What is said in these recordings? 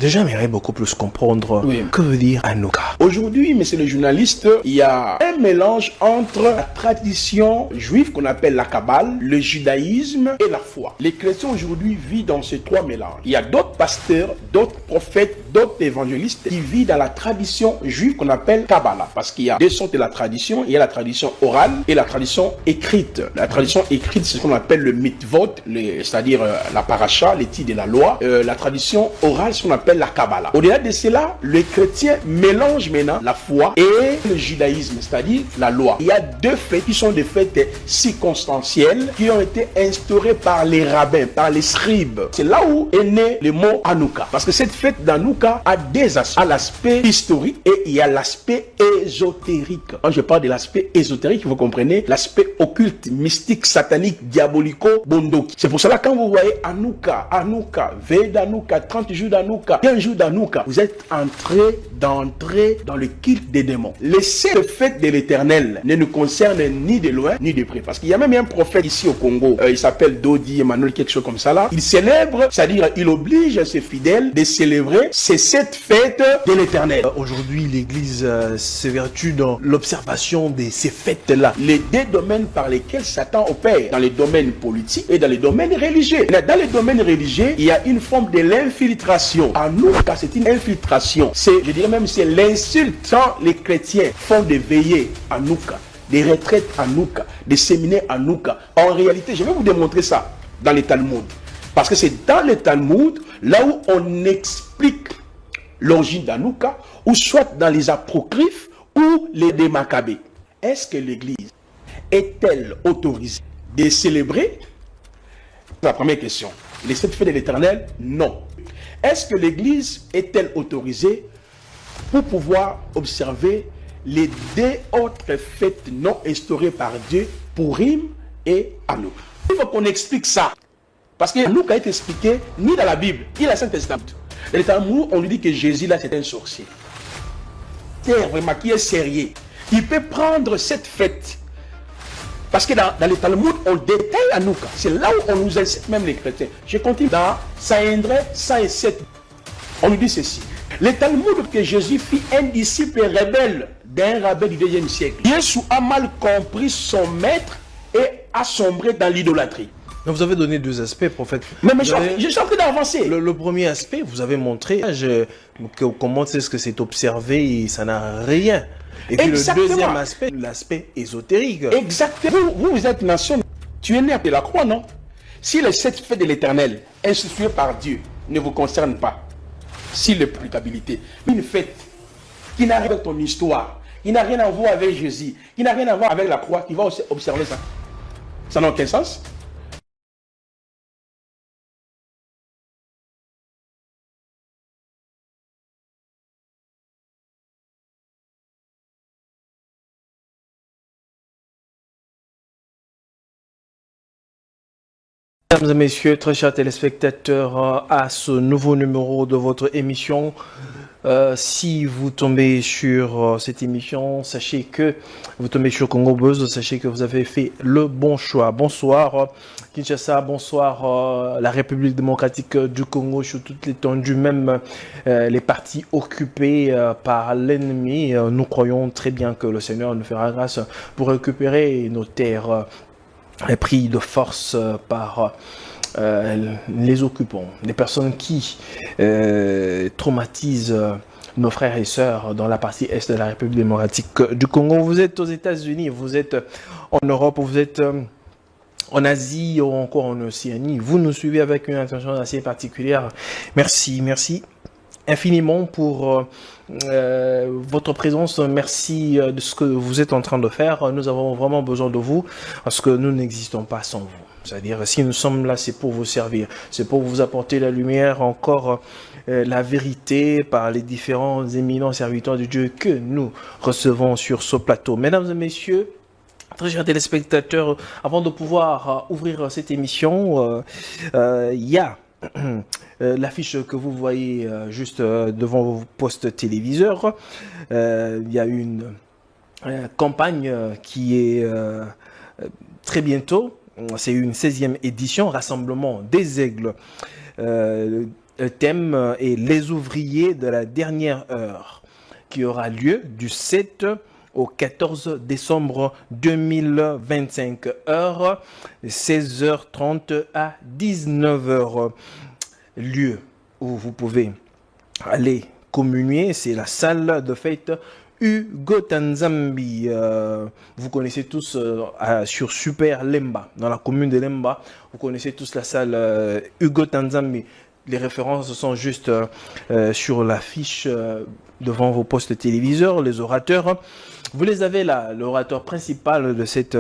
Déjà, j'aimerais beaucoup plus comprendre que veut dire Hanouka. Aujourd'hui, monsieur le journaliste, il y a un mélange entre la tradition juive qu'on appelle la Kabbale, le judaïsme et la foi. Les chrétiens aujourd'hui vivent dans ces trois mélanges. Il y a d'autres pasteurs, d'autres prophètes, d'autres évangélistes qui vivent dans la tradition juive qu'on appelle Kabbalah. Parce qu'il y a deux sortes de la tradition. Il y a la tradition orale et la tradition écrite. La tradition écrite, c'est ce qu'on appelle le mitvot, c'est-à-dire la paracha, les titres de la loi. La tradition orale, c'est ce qu'on appelle la Kabbalah. Au-delà de cela, les chrétiens mélangent maintenant la foi et le judaïsme, c'est-à-dire la loi. Il y a deux fêtes qui sont des fêtes circonstancielles qui ont été instaurées par les rabbins, par les scribes. C'est là où est né le mot Hanouka. Parce que cette fête d'Hanouka a des aspects. Il y a l'aspect historique et il y a l'aspect ésotérique. Quand je parle de l'aspect ésotérique, vous comprenez l'aspect occulte, mystique, satanique, diabolico-bondoki. C'est pour cela quand vous voyez Hanouka, Hanouka, veille d'Hanouka, 30 jours d'Hanouka, 15 jours d'Hanouka, vous êtes d'entrer dans le culte des démons. Les sept fêtes de l'Éternel ne nous concernent ni de loin ni de près. Parce qu'il y a même un prophète ici au Congo, il s'appelle Dodi Emmanuel, quelque chose comme ça là. Il célèbre, c'est-à-dire il oblige ses fidèles de célébrer ces sept fêtes de l'Éternel. Aujourd'hui, l'Église s'évertue dans l'observation de ces fêtes-là. Les deux domaines par lesquels Satan opère, dans les domaines politiques et dans les domaines religieux. Dans les domaines religieux, il y a une forme de l'infiltration. Hanouka, c'est une infiltration. Je dirais même c'est l'insulte. Quand les chrétiens font des veillées Hanouka, des retraites Hanouka, des séminaires Hanouka, en réalité, je vais vous démontrer ça dans les Talmuds. Parce que c'est dans les Talmuds, là où on explique l'origine d'Hanouka, ou soit dans les apocryphes ou les Maccabées. Est-ce que l'Église est-elle autorisée de célébrer? C'est la première question. Les sept fêtes de l'Éternel? Non. Est-ce que l'Église est-elle autorisée pour pouvoir observer les deux autres fêtes non instaurées par Dieu, Purim et Hanouka? Il faut qu'on explique ça. Parce que Hanouka est expliqué ni dans la Bible, ni dans le Saint-Testament. Dans les Talmuds, on lui dit que Jésus, là, c'est un sorcier. C'est vraiment qui est sérieux. Il peut prendre cette fête. Parce que dans les Talmuds, on détaille Hanouka. C'est là où on nous incite, même les chrétiens. Je continue dans Saïndré 107. On nous dit ceci. Les Talmuds que Jésus fit un disciple rebelle d'un rabbin du 2e siècle. Jésus a mal compris son maître et a sombré dans l'idolâtrie. Vous avez donné deux aspects, prophète. Mais je suis en train d'avancer. Le premier aspect, vous avez montré comment est-ce que c'est observé et ça n'a rien. Et puis le deuxième aspect, l'aspect ésotérique. Exactement. Vous êtes nation. Tu es né après la croix, non? Si les sept fêtes de l'Éternel, instituées par Dieu, ne vous concernent pas, si l'applicabilité, une fête qui n'a rien avec ton histoire, qui n'a rien à voir avec Jésus, qui n'a rien à voir avec la croix, qui va aussi observer ça, ça n'a aucun sens. Mesdames et messieurs, très chers téléspectateurs, à ce nouveau numéro de votre émission. Si vous tombez sur cette émission, sachez que vous tombez sur Congo Buzz, sachez que vous avez fait le bon choix. Bonsoir Kinshasa, bonsoir la République démocratique du Congo sur toute l'étendue, même les parties occupées par l'ennemi. Nous croyons très bien que le Seigneur nous fera grâce pour récupérer nos terres pris de force par les occupants, des personnes qui traumatisent nos frères et sœurs dans la partie est de la République démocratique du Congo. Vous êtes aux États-Unis, vous êtes en Europe, vous êtes en Asie ou encore en Océanie. Vous nous suivez avec une attention assez particulière. Merci infiniment pour votre présence. Merci de ce que vous êtes en train de faire. Nous avons vraiment besoin de vous parce que nous n'existons pas sans vous. C'est-à-dire, si nous sommes là, c'est pour vous servir. C'est pour vous apporter la lumière, encore la vérité par les différents éminents serviteurs de Dieu que nous recevons sur ce plateau. Mesdames et messieurs, très chers téléspectateurs, avant de pouvoir ouvrir cette émission, il y a l'affiche que vous voyez juste devant vos postes téléviseurs. Il y a une campagne qui est très bientôt. C'est une 16e édition, Rassemblement des Aigles. Le thème est les ouvriers de la dernière heure, qui aura lieu du 7 au 14 décembre 2025, heure 16h30 à 19h. Lieu où vous pouvez aller communier, c'est la salle de fête Hugo Tanzambi. Vous connaissez tous sur Super Lemba, dans la commune de Lemba, vous connaissez tous la salle Hugo Tanzambi. Les références sont juste sur l'affiche devant vos postes téléviseurs, les orateurs. Vous les avez là, l'orateur principal de cette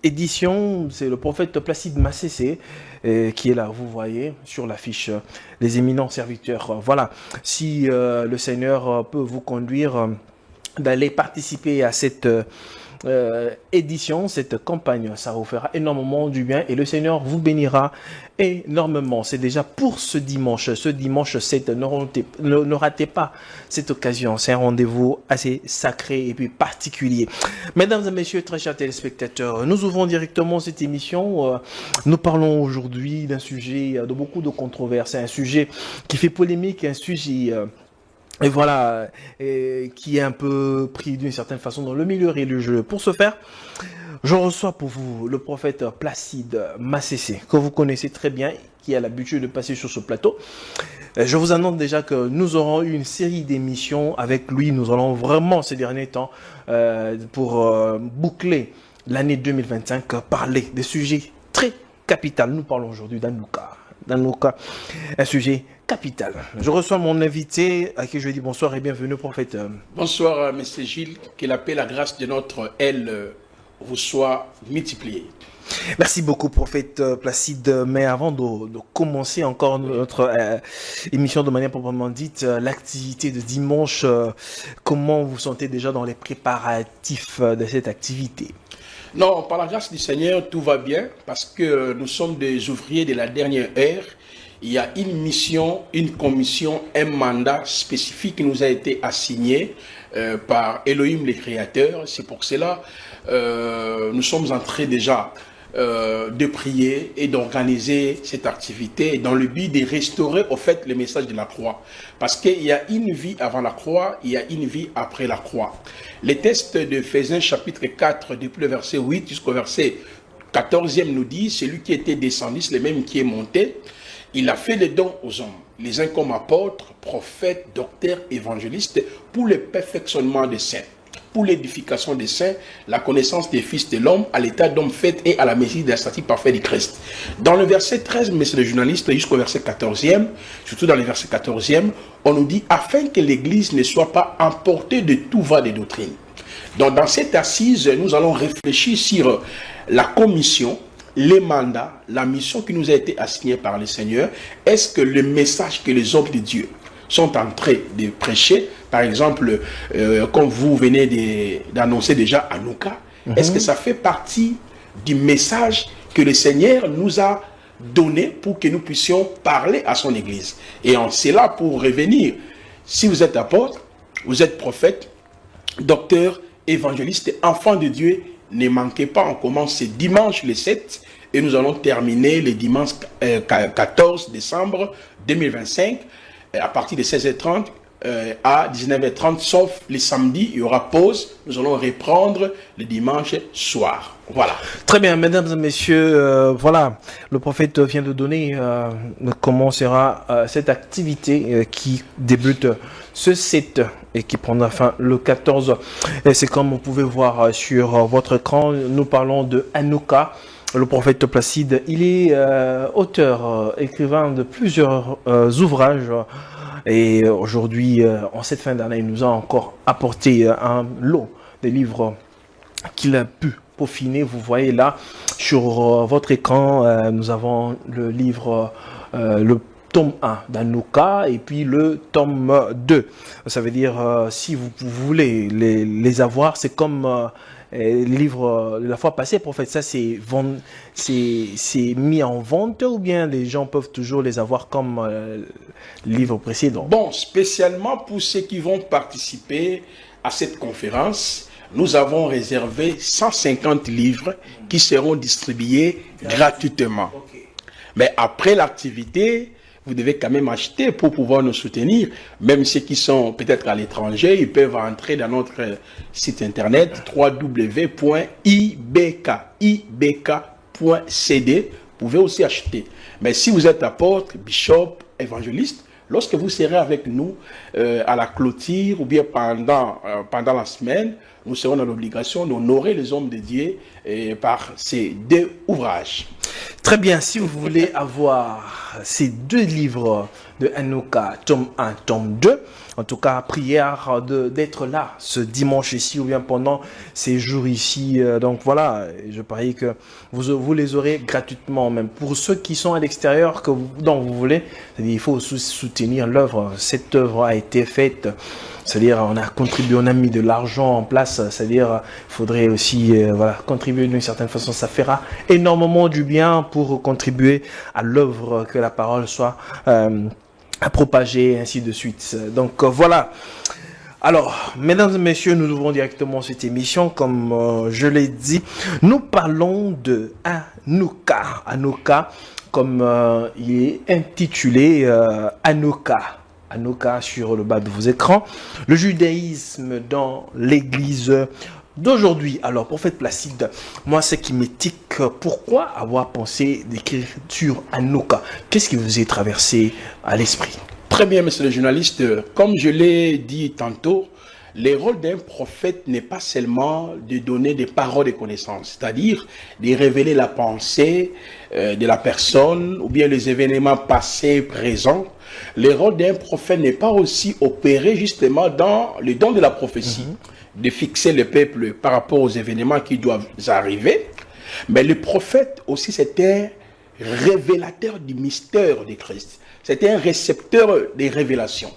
édition, c'est le prophète Placide Massessé, qui est là, vous voyez, sur l'affiche, les éminents serviteurs. Voilà, si le Seigneur peut vous conduire d'aller participer à cette édition, cette campagne, ça vous fera énormément du bien et le Seigneur vous bénira énormément. C'est déjà pour ce dimanche 7, ne ratez pas cette occasion, c'est un rendez-vous assez sacré et puis particulier. Mesdames et messieurs, très chers téléspectateurs, nous ouvrons directement cette émission. Nous parlons aujourd'hui d'un sujet de beaucoup de controverses, un sujet qui fait polémique, un sujet et voilà, qui est un peu pris d'une certaine façon dans le milieu religieux. Pour ce faire, je reçois pour vous le prophète Placide Massessé, que vous connaissez très bien, qui a l'habitude de passer sur ce plateau. Je vous annonce déjà que nous aurons eu une série d'émissions avec lui. Nous allons vraiment, ces derniers temps, pour boucler l'année 2025, parler des sujets très capitaux. Nous parlons aujourd'hui d'Anouka, un sujet capital. Je reçois mon invité à qui je dis bonsoir et bienvenue, prophète. Bonsoir, M. Gilles. Que la paix et la grâce de notre aile vous soient multipliées. Merci beaucoup, prophète Placide. Mais avant de commencer encore notre émission de manière proprement dite, l'activité de dimanche, comment vous sentez déjà dans les préparatifs de cette activité? Non, par la grâce du Seigneur, tout va bien parce que nous sommes des ouvriers de la dernière ère. Il y a une mission, une commission, un mandat spécifique qui nous a été assigné par Elohim le Créateur. C'est pour cela nous sommes en train déjà de prier et d'organiser cette activité dans le but de restaurer au fait le message de la croix. Parce qu'il y a une vie avant la croix, il y a une vie après la croix. Les textes de Éphésiens chapitre 4, depuis le verset 8 jusqu'au verset 14e nous dit, celui qui était descendu, c'est le même qui est monté. Il a fait des dons aux hommes, les uns comme apôtres, prophètes, docteurs, évangélistes, pour le perfectionnement des saints, pour l'édification des saints, la connaissance des fils de l'homme, à l'état d'homme fait et à la mesure de la stature parfaite du Christ. Dans le verset 13, monsieur le journaliste, jusqu'au verset 14e, surtout dans le verset 14e, on nous dit, afin que l'Église ne soit pas emportée de tout vent de doctrine. Donc dans cette assise, nous allons réfléchir sur la commission, les mandats, la mission qui nous a été assignée par le Seigneur. Est-ce que le message que les hommes de Dieu sont en train de prêcher, par exemple, comme vous venez d'annoncer déjà Anouka, est-ce que ça fait partie du message que le Seigneur nous a donné pour que nous puissions parler à son Église? Et c'est là pour revenir. Si vous êtes apôtre, vous êtes prophète, docteur, évangéliste, enfant de Dieu, ne manquez pas, on commence ce dimanche le 7 et nous allons terminer le dimanche 14 décembre 2025 à partir de 16h30 à 19h30, sauf les samedis, il y aura pause. Nous allons reprendre le dimanche soir. Voilà. Très bien, mesdames et messieurs, voilà, le prophète vient de donner comment sera cette activité qui débute ce 7 et qui prendra fin le 14. Et c'est comme vous pouvez voir sur votre écran, nous parlons de Anouka. Le prophète Placide, il est auteur, écrivain de plusieurs ouvrages. Et aujourd'hui, en cette fin d'année, il nous a encore apporté un lot de livres qu'il a pu peaufiner. Vous voyez là, sur votre écran, nous avons le livre, le tome 1 d'Anouka et puis le tome 2. Ça veut dire, si vous voulez les avoir, c'est comme les livres de la fois passée, prophète, ça c'est mis en vente ou bien les gens peuvent toujours les avoir comme livres précédents? Bon, spécialement pour ceux qui vont participer à cette conférence, nous avons réservé 150 livres qui seront distribués gratuitement. Mais après l'activité, vous devez quand même acheter pour pouvoir nous soutenir. Même ceux qui sont peut-être à l'étranger, ils peuvent entrer dans notre site internet www.ibk.cd. Vous pouvez aussi acheter. Mais si vous êtes apôtre, bishop, évangéliste, lorsque vous serez avec nous à la clôture ou bien pendant la semaine, nous serons dans l'obligation d'honorer les hommes de Dieu par ces 2 ouvrages. Très bien, si vous voulez avoir ces 2 livres de Hanouka, tome 1, tome 2, en tout cas, prière d'être là ce dimanche ici ou bien pendant ces jours ici. Donc voilà, je parie que vous les aurez gratuitement, même pour ceux qui sont à l'extérieur, dont vous voulez. C'est-à-dire, il faut soutenir l'œuvre. Cette œuvre a été faite. C'est-à-dire, on a contribué, on a mis de l'argent en place. C'est-à-dire, il faudrait aussi contribuer d'une certaine façon. Ça fera énormément du bien pour contribuer à l'œuvre, que la parole soit à propager, ainsi de suite. Donc voilà. Alors, mesdames et messieurs, nous ouvrons directement cette émission. Comme je l'ai dit, nous parlons de Hanouka. Hanouka, comme il est intitulé Hanouka. Hanouka sur le bas de vos écrans. Le judaïsme dans l'église d'aujourd'hui. Alors, prophète Placide, moi, ce qui m'étique, pourquoi avoir pensé d'écrire sur Hanouka? Qu'est-ce qui vous est traversé à l'esprit? Très bien, monsieur le journaliste. Comme je l'ai dit tantôt, le rôle d'un prophète n'est pas seulement de donner des paroles de connaissance, c'est-à-dire de révéler la pensée de la personne ou bien les événements passés, présents. Le rôle d'un prophète n'est pas aussi opéré justement dans le don de la prophétie, de fixer le peuple par rapport aux événements qui doivent arriver. Mais le prophète aussi, c'est un révélateur du mystère de Christ. C'est un récepteur des révélations.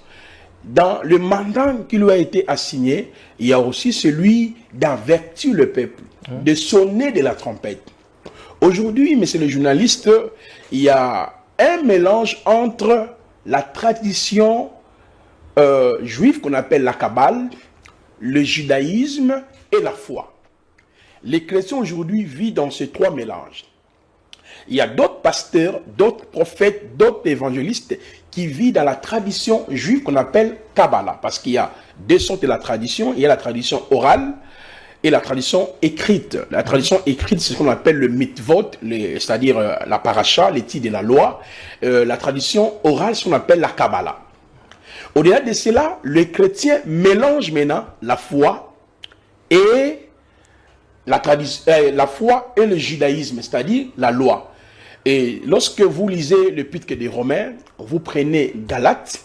Dans le mandat qui lui a été assigné, il y a aussi celui d'avertir le peuple, de sonner de la trompette. Aujourd'hui, monsieur le journaliste, il y a un mélange entre la tradition juive qu'on appelle la Kabbale, le judaïsme et la foi. Les chrétiens aujourd'hui vivent dans ces 3 mélanges. Il y a d'autres pasteurs, d'autres prophètes, d'autres évangélistes qui vivent dans la tradition juive qu'on appelle Kabbalah. Parce qu'il y a 2 sortes de la tradition. Il y a la tradition orale et la tradition écrite. La tradition écrite, c'est ce qu'on appelle le mitvot, c'est-à-dire la paracha, les titres de la loi. La tradition orale, c'est ce qu'on appelle la Kabbalah. Au-delà de cela, les chrétiens mélangent maintenant la foi et la foi et le judaïsme, c'est-à-dire la loi. Et lorsque vous lisez l'épître des Romains, vous prenez Galates,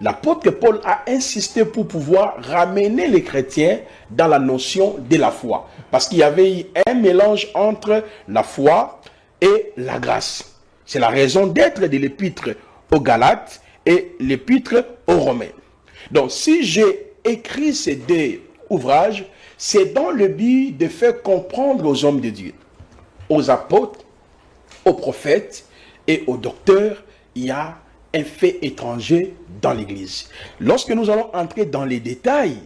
l'apôtre Paul a insisté pour pouvoir ramener les chrétiens dans la notion de la foi. Parce qu'il y avait un mélange entre la foi et la grâce. C'est la raison d'être de l'épître aux Galates et l'épître aux Romains. Donc si j'ai écrit ces 2 ouvrages, c'est dans le but de faire comprendre aux hommes de Dieu, aux apôtres, aux prophètes et aux docteurs, il y a un fait étranger dans l'Église. Lorsque nous allons entrer dans les détails,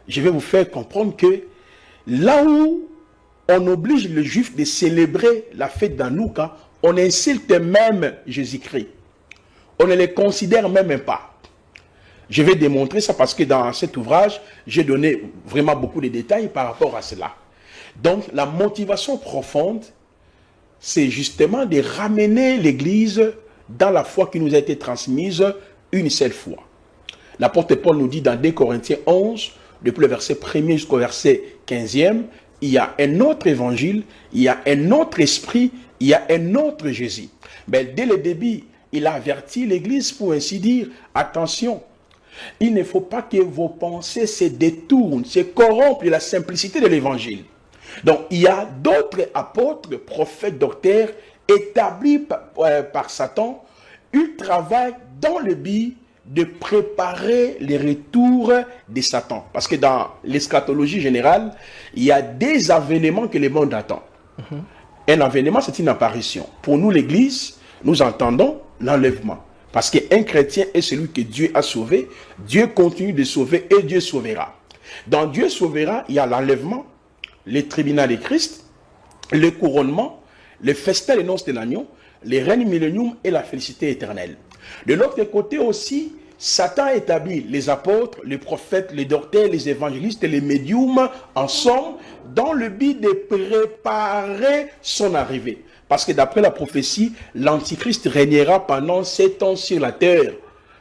je vais vous faire comprendre que là où on oblige le juif de célébrer la fête d'Hanouka, on insulte même Jésus-Christ. On ne les considère même pas. Je vais démontrer ça parce que dans cet ouvrage, j'ai donné vraiment beaucoup de détails par rapport à cela. Donc, la motivation profonde, c'est justement de ramener l'Église dans la foi qui nous a été transmise une seule fois. L'apôtre Paul nous dit dans 2 Corinthiens 11, depuis le verset 1er jusqu'au verset 15e, il y a un autre évangile, il y a un autre esprit, il y a un autre Jésus. Mais dès le début, il a averti l'Église pour ainsi dire, attention, il ne faut pas que vos pensées se détournent, se corrompent de la simplicité de l'évangile. Donc, il y a d'autres apôtres, prophètes, docteurs, établis par Satan. Ils travaillent dans le but de préparer les retours de Satan. Parce que dans l'eschatologie générale, il y a des avènements que le monde attend. Un avènement, c'est une apparition. Pour nous, l'Église, nous entendons l'enlèvement. Parce qu'un chrétien est celui que Dieu a sauvé. Dieu continue de sauver et Dieu sauvera. Dans Dieu sauvera, il y a l'enlèvement, le tribunal de Christ, le couronnement, le festin des noces de l'agneau, le règne millénium et la félicité éternelle. De l'autre côté aussi, Satan établit les apôtres, les prophètes, les docteurs, les évangélistes et les médiums, en somme, dans le but de préparer son arrivée. Parce que d'après la prophétie, l'Antichrist régnera pendant 7 ans sur la terre.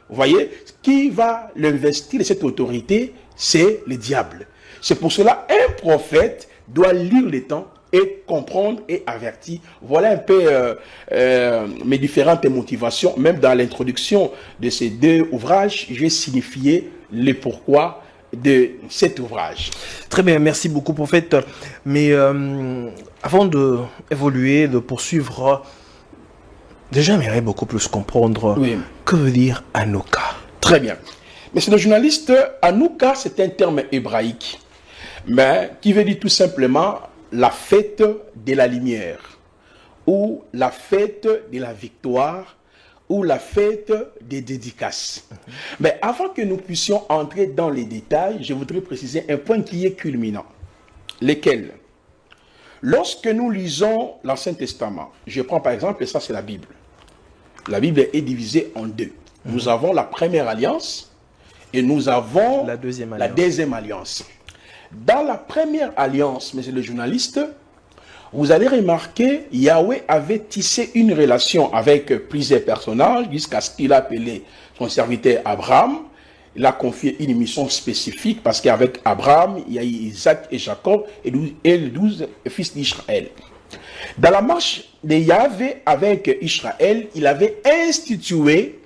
Vous voyez, qui va l'investir de cette autorité? C'est le diable. C'est pour cela un prophète doit lire les temps et comprendre et avertir. Voilà un peu mes différentes motivations. Même dans l'introduction de ces 2 ouvrages, j'ai signifié le pourquoi de cet ouvrage. Très bien, merci beaucoup, prophète. Mais avant d'évoluer, de poursuivre, déjà, j'aimerais beaucoup plus comprendre que veut dire Hanouka. Très bien. Monsieur le journaliste, Hanouka, c'est un terme hébraïque, mais qui veut dire tout simplement la fête de la lumière, ou la fête de la victoire, ou la fête des dédicaces. Mais avant que nous puissions entrer dans les détails, je voudrais préciser un point qui est culminant. Lesquels? Lorsque nous lisons l'Ancien Testament, je prends par exemple, et ça c'est la Bible. La Bible est divisée en 2. Nous avons la première alliance et nous avons la deuxième alliance. Dans la première alliance, monsieur le journaliste, vous allez remarquer, Yahweh avait tissé une relation avec plusieurs personnages jusqu'à ce qu'il a appelé son serviteur Abraham. Il a confié une mission spécifique parce qu'avec Abraham, il y a eu Isaac et Jacob et les 12 fils d'Israël. Dans la marche de Yahweh avec Israël, il avait institué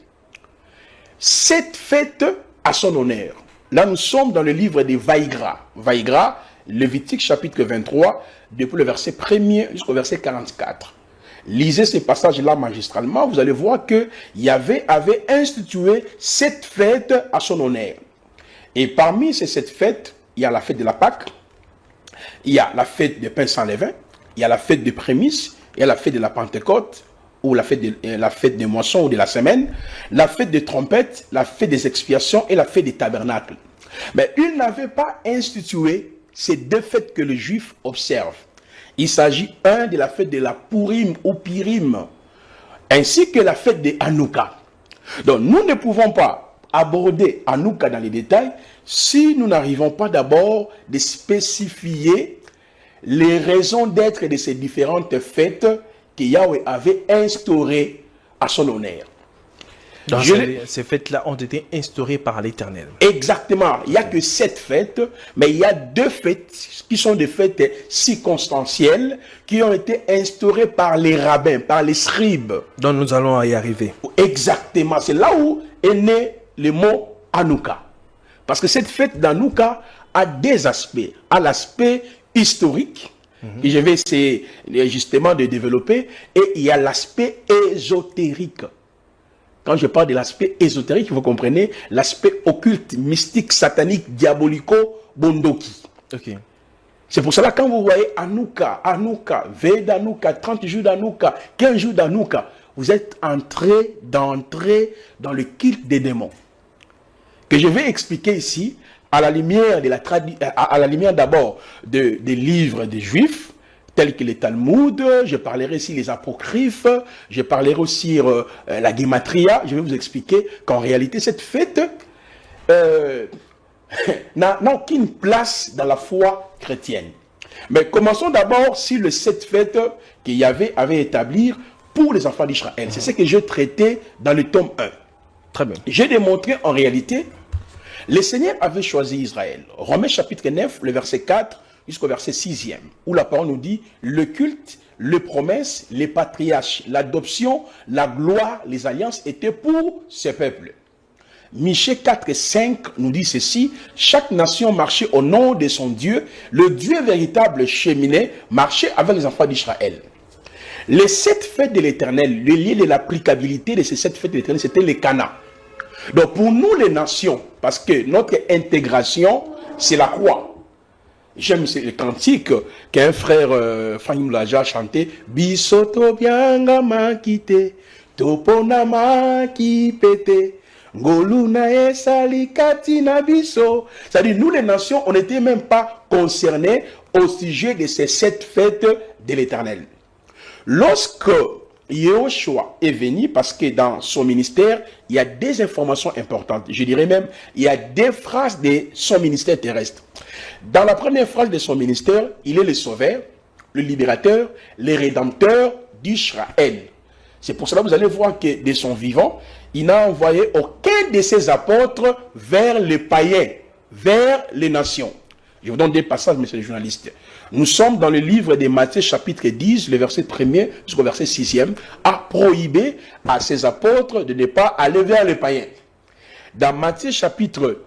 cette fête à son honneur. Là, nous sommes dans le livre de Vaïgra. Vaïgra, Lévitique chapitre 23, depuis le verset 1er jusqu'au verset 44. Lisez ces passages-là magistralement, vous allez voir que Yahweh avait institué cette fête à son honneur. Et parmi ces 7 fêtes, il y a la fête de la Pâque, il y a la fête des pains sans levain, il y a la fête des prémices, il y a la fête de la Pentecôte, ou la fête des moissons ou de la semaine, la fête des trompettes, la fête des expiations et la fête des tabernacles. Mais il n'avait pas institué ces 2 fêtes que les Juifs observent. Il s'agit de la fête de la Pourim ou Pirim, ainsi que la fête de Hanouka. Donc nous ne pouvons pas aborder Hanouka dans les détails si nous n'arrivons pas d'abord de spécifier les raisons d'être de ces différentes fêtes que Yahweh avait instaurées à son honneur. Donc, ces fêtes-là ont été instaurées par l'Éternel. Exactement. Il n'y a que 7 fêtes, mais il y a 2 fêtes qui sont des fêtes circonstancielles qui ont été instaurées par les rabbins, par les scribes. Donc nous allons y arriver. Exactement. C'est là où est né le mot Hanouka. Parce que cette fête d'Hanouka a des aspects. A l'aspect historique, que je vais essayer justement de développer, et il y a l'aspect ésotérique. Quand je parle de l'aspect ésotérique, vous comprenez l'aspect occulte, mystique, satanique, diabolico, bondoki. Okay. C'est pour cela quand vous voyez Hanouka, veille d'Hanouka, 30 jours d'Hanouka, 15 jours d'Hanouka, vous êtes entré dans le culte des démons. Que je vais expliquer ici, à la lumière d'abord des livres des Juifs, tels que les Talmud, je parlerai aussi les apocryphes, je parlerai aussi la Gematria. Je vais vous expliquer qu'en réalité, cette fête n'a aucune place dans la foi chrétienne. Mais commençons d'abord sur cette fête que Yahweh avait établie pour les enfants d'Israël. C'est ce que je traitais dans le tome 1. Très bien. J'ai démontré en réalité, le Seigneur avait choisi Israël. Romains chapitre 9, le verset 4, jusqu'au verset 6e, où la parole nous dit le culte, les promesses, les patriarches, l'adoption, la gloire, les alliances étaient pour ce peuple. Michée 4 et 5 nous dit ceci: chaque nation marchait au nom de son Dieu, le Dieu véritable cheminait, marchait avec les enfants d'Israël. Les 7 fêtes de l'Éternel, le lien de l'applicabilité de ces 7 fêtes de l'Éternel, c'était les Cana. Donc pour nous les nations, parce que notre intégration, c'est la croix. J'aime le cantique qu'un frère Fanyim Laja a chanté. Bisoto bianga makite, topona makipete, ngoluna esali katina biso. C'est-à-dire, nous les nations, on n'était même pas concernés au sujet de ces 7 fêtes de l'Éternel. Lorsque Yehoshua est venu parce que dans son ministère, il y a des informations importantes. Je dirais même, il y a des phrases de son ministère terrestre. Dans la première phrase de son ministère, il est le sauveur, le libérateur, le rédempteur d'Israël. C'est pour cela que vous allez voir que de son vivant, il n'a envoyé aucun de ses apôtres vers les païens, vers les nations. Je vous donne des passages, messieurs les journalistes. Nous sommes dans le livre de Matthieu chapitre 10, le verset 1er jusqu'au verset 6e, à prohiber à ses apôtres de ne pas aller vers les païens. Dans Matthieu chapitre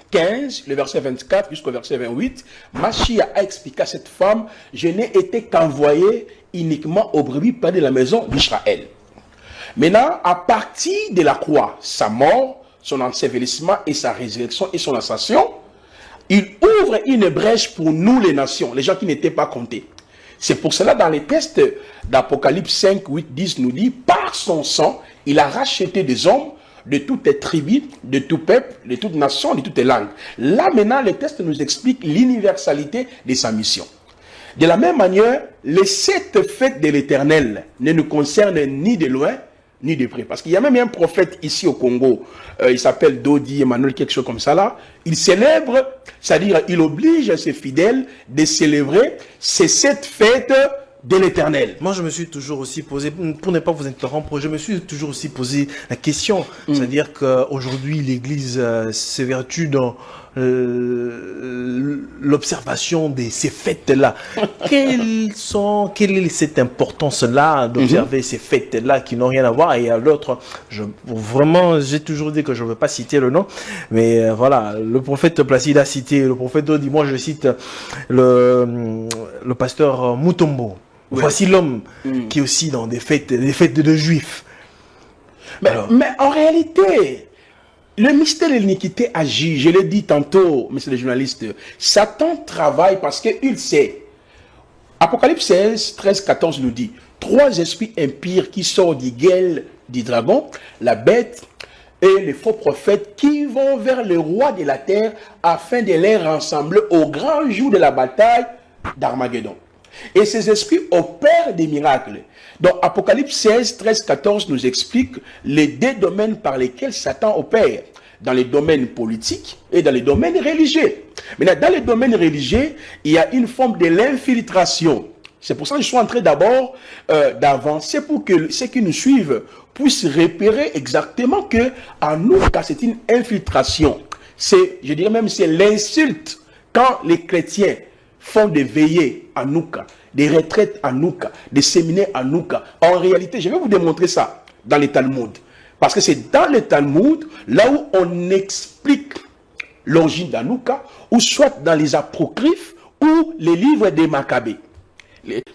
15, le verset 24 jusqu'au verset 28, Machia a expliqué à cette femme, je n'ai été qu'envoyé uniquement aux brebis près de la maison d'Israël. Maintenant, à partir de la croix, sa mort, son ensevelissement et sa résurrection et son ascension, il ouvre une brèche pour nous les nations, les gens qui n'étaient pas comptés. C'est pour cela dans les textes d'Apocalypse 5, 8, 10 nous dit, par son sang, il a racheté des hommes de toutes les tribus, de tout peuple, de toute nation, de toutes les langues. Là maintenant, les textes nous expliquent l'universalité de sa mission. De la même manière, les 7 fêtes de l'Éternel ne nous concernent ni de loin, ni de près. Parce qu'il y a même un prophète ici au Congo, il s'appelle Dodi Emmanuel, quelque chose comme ça là. Il célèbre, c'est-à-dire il oblige ses fidèles de célébrer ces 7 fêtes de l'Éternel. Moi, je me suis toujours aussi posé, pour ne pas vous interrompre, je me suis toujours aussi posé la question, c'est-à-dire qu'aujourd'hui, l'Église s'évertue dans l'observation de ces fêtes-là. Quelle est cette importance-là d'observer ces fêtes-là qui n'ont rien à voir? Et à l'autre, vraiment, j'ai toujours dit que je ne veux pas citer le nom, mais voilà, le prophète Placide a cité, le prophète Dodi, moi je cite le pasteur Mutombo. Ouais. Voici l'homme qui est aussi dans des fêtes de juifs. Mais en réalité, le mystère de l'iniquité agit. Je l'ai dit tantôt, messieurs les journalistes. Satan travaille parce qu'il sait. Apocalypse 16, 13, 14 nous dit 3 esprits impurs qui sortent du gueule du dragon, la bête et les faux prophètes qui vont vers le roi de la terre afin de les rassembler au grand jour de la bataille d'Armageddon. Et ces esprits opèrent des miracles. Donc Apocalypse 16, 13, 14 nous explique les 2 domaines par lesquels Satan opère. Dans les domaines politiques et dans les domaines religieux. Maintenant, dans les domaines religieux, il y a une forme de l'infiltration. C'est pour ça que je suis en train d'abord d'avancer pour que ceux qui nous suivent puissent repérer exactement que en nous, car c'est une infiltration. C'est, je dirais même, c'est l'insulte quand les chrétiens font des veillées à Nouka, des retraites à Nouka, des séminaires à Nouka. En réalité, je vais vous démontrer ça dans les Talmuds. Parce que c'est dans le Talmud, là où on explique l'origine d'Hanouka, ou soit dans les apocryphes, ou les livres des Maccabées.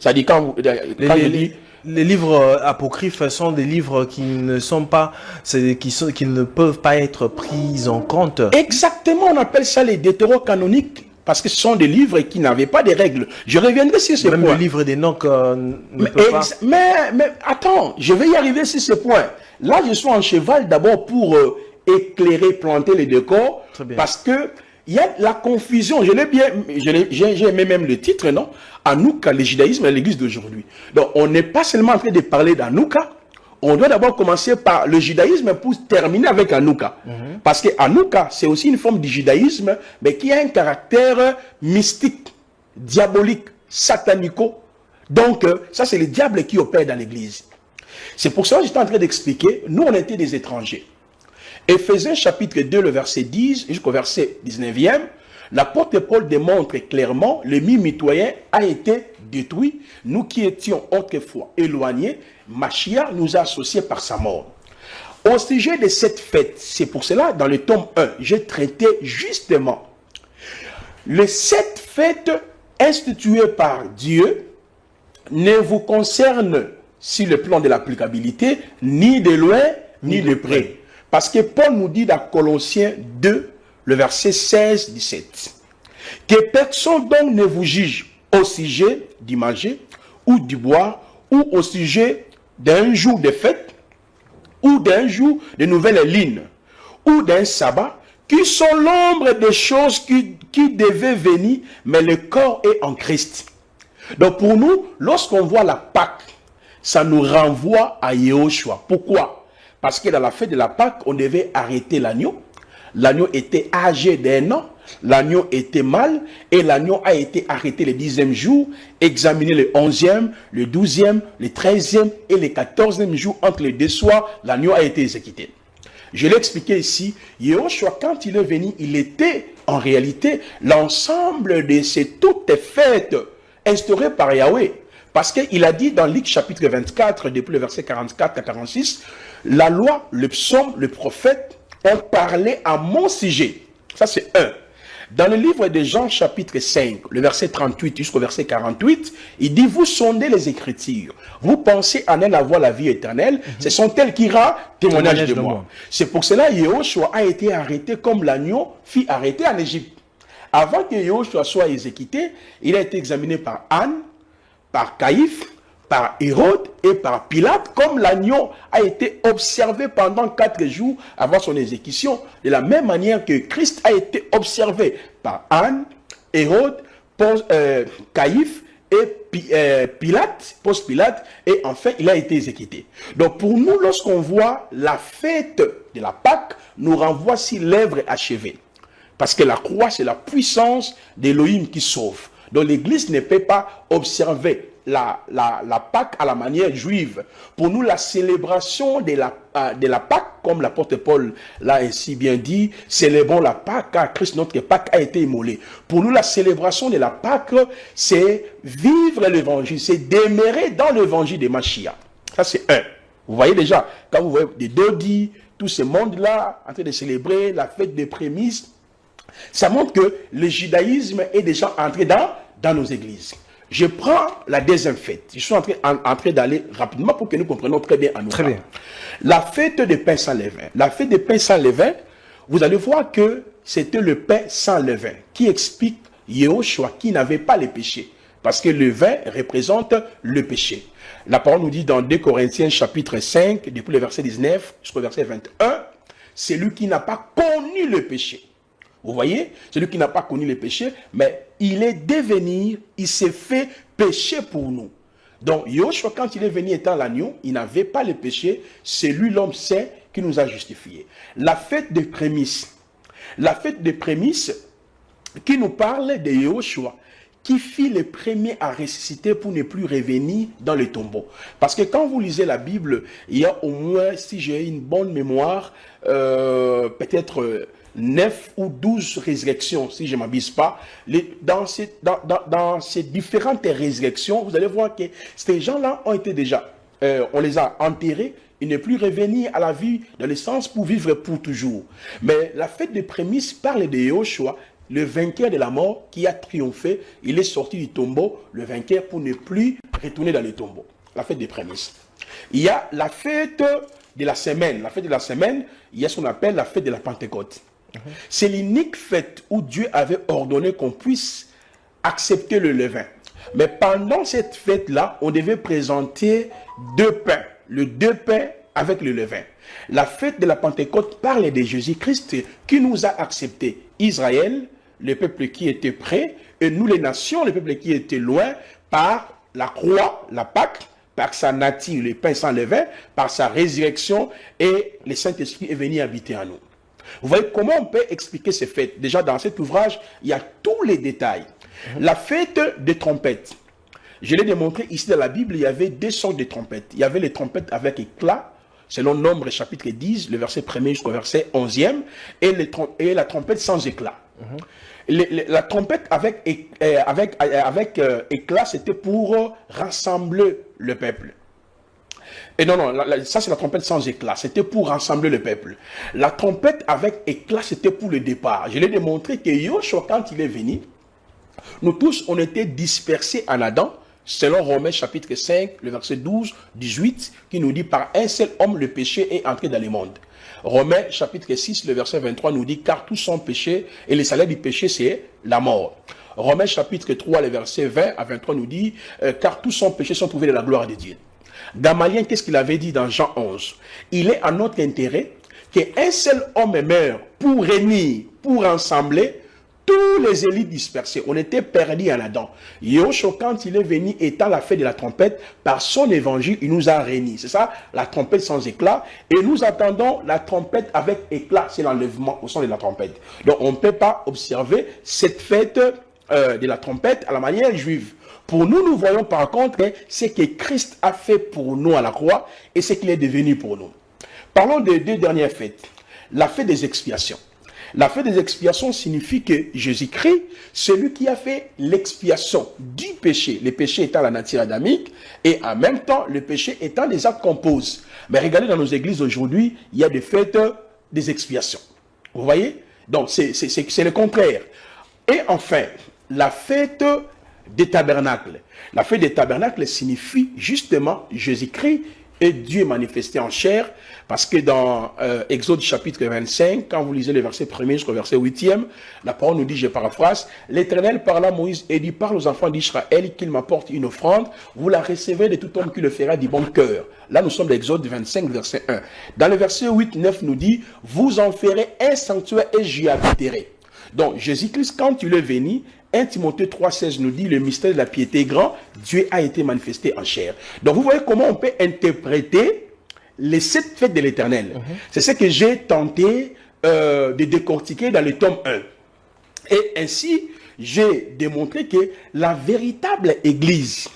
C'est-à-dire quand je dis... Les livres apocryphes sont des livres qui ne sont pas, qui ne peuvent pas être pris en compte. Exactement, on appelle ça les deutérocanoniques. Parce que ce sont des livres qui n'avaient pas de règles. Je reviendrai sur ce point. Même le livre d'Enoch ne peut pas... Mais attends, je vais y arriver sur ce point. Là, je suis en cheval d'abord pour éclairer, planter les décors. Parce que il y a la confusion. J'ai aimé même le titre, non? Hanouka, le judaïsme et l'église d'aujourd'hui. Donc, on n'est pas seulement en train de parler d'Hanouka. On doit d'abord commencer par le judaïsme pour terminer avec Hanouka. Parce que Hanouka, c'est aussi une forme du judaïsme, mais qui a un caractère mystique, diabolique, satanico. Donc, ça, c'est le diable qui opère dans l'église. C'est pour ça que j'étais en train d'expliquer, nous, on était des étrangers. Éphésiens chapitre 2, le verset 10 jusqu'au verset 19e, l'apôtre Paul démontre clairement, le mi-mitoyen a été détruit. Nous qui étions autrefois éloignés, Machia nous a associés par sa mort. Au sujet de cette fête, c'est pour cela, dans le tome 1, j'ai traité justement les 7 fêtes instituées par Dieu ne vous concernent sur le plan de l'applicabilité, ni de loin, ni de près. Parce que Paul nous dit dans Colossiens 2, le verset 16-17, que personne donc ne vous juge au sujet du manger, ou du boire, ou au sujet d'un jour de fête, ou d'un jour de nouvelle lune, ou d'un sabbat, qui sont l'ombre des choses qui devaient venir, mais le corps est en Christ. Donc pour nous, lorsqu'on voit la Pâque, ça nous renvoie à Yehoshua. Pourquoi? Parce que dans la fête de la Pâque, on devait arrêter l'agneau. L'agneau était âgé d'1 an. L'agneau était mâle et l'agneau a été arrêté le 10e jour, examiné le 11e, le 12e, le 13e et le 14e jour. Entre les deux soirs, l'agneau a été exécuté. Je l'ai expliqué ici, Yehoshua, quand il est venu, il était en réalité l'ensemble de ces toutes fêtes instaurées par Yahweh. Parce qu'il a dit dans Luc chapitre 24, depuis le verset 44 à 46, la loi, le psaume, le prophète ont parlé à mon sujet. Ça c'est un. Dans le livre de Jean chapitre 5, le verset 38 jusqu'au verset 48, il dit, vous sondez les Écritures, vous pensez en elles avoir la vie éternelle, ce sont elles qui rendent témoignage de moi. C'est pour cela que Yehoshua a été arrêté comme l'agneau fut arrêté en Égypte. Avant que Yehoshua soit exécuté, il a été examiné par Anne, par Caïphe, par Hérode et par Pilate, comme l'agneau a été observé pendant 4 jours avant son exécution, de la même manière que Christ a été observé par Anne, Hérode, Caïphe et Pilate, Pilate, et enfin il a été exécuté. Donc pour nous, lorsqu'on voit la fête de la Pâque, nous renvoie sur l'œuvre achevée. Parce que la croix, c'est la puissance d'Élohim qui sauve. Donc l'Église ne peut pas observer la Pâque à la manière juive. Pour nous, la célébration de la Pâque, comme l'apôtre Paul l'a ainsi bien dit, célébrons la Pâque car Christ notre Pâque a été immolé. Pour nous, la célébration de la Pâque, c'est vivre l'évangile, c'est demeurer dans l'évangile de Mashiach. Ça c'est un. Vous voyez déjà, quand vous voyez des Dodi, tout ce monde-là en train de célébrer la fête des prémices, ça montre que le judaïsme est déjà entré dans nos églises. Je prends la deuxième fête. Je suis en train d'aller rapidement pour que nous comprenions très bien en nous. Très bien. La fête des pains sans levain. La fête des pains sans levain, vous allez voir que c'était le pain sans levain qui explique Yehoshua qui n'avait pas les péchés. Parce que le vin représente le péché. La parole nous dit dans 2 Corinthiens chapitre 5, depuis le verset 19 jusqu'au verset 21, c'est lui qui n'a pas connu le péché. Vous voyez, celui qui n'a pas connu le péché, mais il est devenu, il s'est fait péché pour nous. Donc, Yehoshua, quand il est venu étant l'agneau, il n'avait pas le péché, c'est lui l'homme saint qui nous a justifiés. La fête des prémices. La fête des prémices qui nous parle de Yehoshua, qui fit le premier à ressusciter pour ne plus revenir dans le tombeau. Parce que quand vous lisez la Bible, il y a au moins, si j'ai une bonne mémoire, peut-être 9 ou 12 résurrections, si je ne m'abuse pas. Dans ces différentes résurrections, vous allez voir que ces gens-là ont été déjà, on les a enterrés, ils ne plus revenir à la vie dans le sens pour vivre pour toujours. Mais la fête des prémices parle de Yehoshua, le vainqueur de la mort qui a triomphé. Il est sorti du tombeau, le vainqueur, pour ne plus retourner dans le tombeau. La fête des prémices. Il y a la fête de la semaine. La fête de la semaine, il y a ce qu'on appelle la fête de la Pentecôte. C'est l'unique fête où Dieu avait ordonné qu'on puisse accepter le levain. Mais pendant cette fête-là, on devait présenter 2 pains. Le 2 pains avec le levain. La fête de la Pentecôte parle de Jésus-Christ qui nous a acceptés. Israël, le peuple qui était prêt, et nous les nations, le peuple qui était loin, par la croix, la Pâque, par sa nature, le pain sans levain, par sa résurrection, et le Saint-Esprit est venu habiter en nous. Vous voyez comment on peut expliquer ces fêtes. Déjà dans cet ouvrage, il y a tous les détails. La fête des trompettes. Je l'ai démontré ici dans la Bible, il y avait 2 sortes de trompettes. Il y avait les trompettes avec éclat, selon Nombre chapitre 10, le verset 1er jusqu'au verset 11e, et la trompette sans éclat. La trompette avec éclat, c'était pour rassembler le peuple. Et non, ça c'est la trompette sans éclat, c'était pour rassembler le peuple. La trompette avec éclat, c'était pour le départ. Je l'ai démontré que Yehoshua, quand il est venu, nous tous, on était dispersés en Adam, selon Romains chapitre 5, le verset 12, 18, qui nous dit, par un seul homme, le péché est entré dans le monde. Romains chapitre 6, le verset 23 nous dit, car tous sont péchés, et le salaire du péché, c'est la mort. Romains chapitre 3, le verset 20 à 23 nous dit, car tous sont péchés, sont trouvés de la gloire de Dieu. Gamaliel, qu'est-ce qu'il avait dit dans Jean 11? Il est à notre intérêt qu'un seul homme meure pour réunir, pour rassembler tous les élites dispersés, on était perdus en Adam. Yahushua, quand il est venu étant la fête de la trompette, par son évangile, il nous a réunis. C'est ça, la trompette sans éclat. Et nous attendons la trompette avec éclat, c'est l'enlèvement au son de la trompette. Donc on ne peut pas observer cette fête de la trompette à la manière juive. Pour nous, nous voyons par contre ce que Christ a fait pour nous à la croix et ce qu'il est devenu pour nous. Parlons des deux dernières fêtes. La fête des expiations. La fête des expiations signifie que Jésus-Christ, celui qui a fait l'expiation du péché, le péché étant la nature adamique, et en même temps, le péché étant des actes qu'on pose. Mais regardez dans nos églises aujourd'hui, il y a des fêtes des expiations. Vous voyez? Donc, c'est le contraire. Et enfin, la fête des tabernacles. La fête des tabernacles signifie justement Jésus-Christ et Dieu manifesté en chair, parce que dans Exode chapitre 25, quand vous lisez le verset 1er jusqu'au verset 8e, la parole nous dit, je paraphrase, l'Éternel parla à Moïse et dit, parle aux enfants d'Israël qu'il m'apporte une offrande, vous la recevez de tout homme qui le fera du bon cœur. Là, nous sommes dans Exode 25, verset 1. Dans le verset 8-9 nous dit, vous en ferez un sanctuaire et j'y habiterai. Donc, Jésus-Christ, quand il est venu, 1 Timothée 3,16 nous dit, le mystère de la piété est grand, Dieu a été manifesté en chair. Donc, vous voyez comment on peut interpréter les 7 fêtes de l'Éternel. C'est ce que j'ai tenté de décortiquer dans le tome 1. Et ainsi, j'ai démontré que la véritable Église,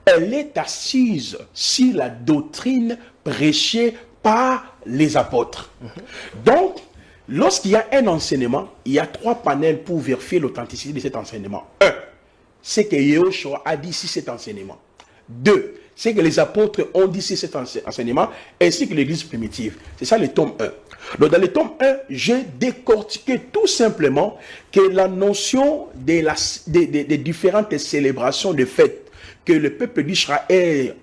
elle est assise sur la doctrine prêchée par les apôtres. Donc, lorsqu'il y a un enseignement, il y a 3 panels pour vérifier l'authenticité de cet enseignement. 1, c'est que Yahushua a dit sur cet enseignement. 2, c'est que les apôtres ont dit sur cet enseignement, ainsi que l'église primitive. C'est ça le tome 1. Donc dans le tome 1, j'ai décortiqué tout simplement que la notion des différentes célébrations de fêtes que le peuple d'Israël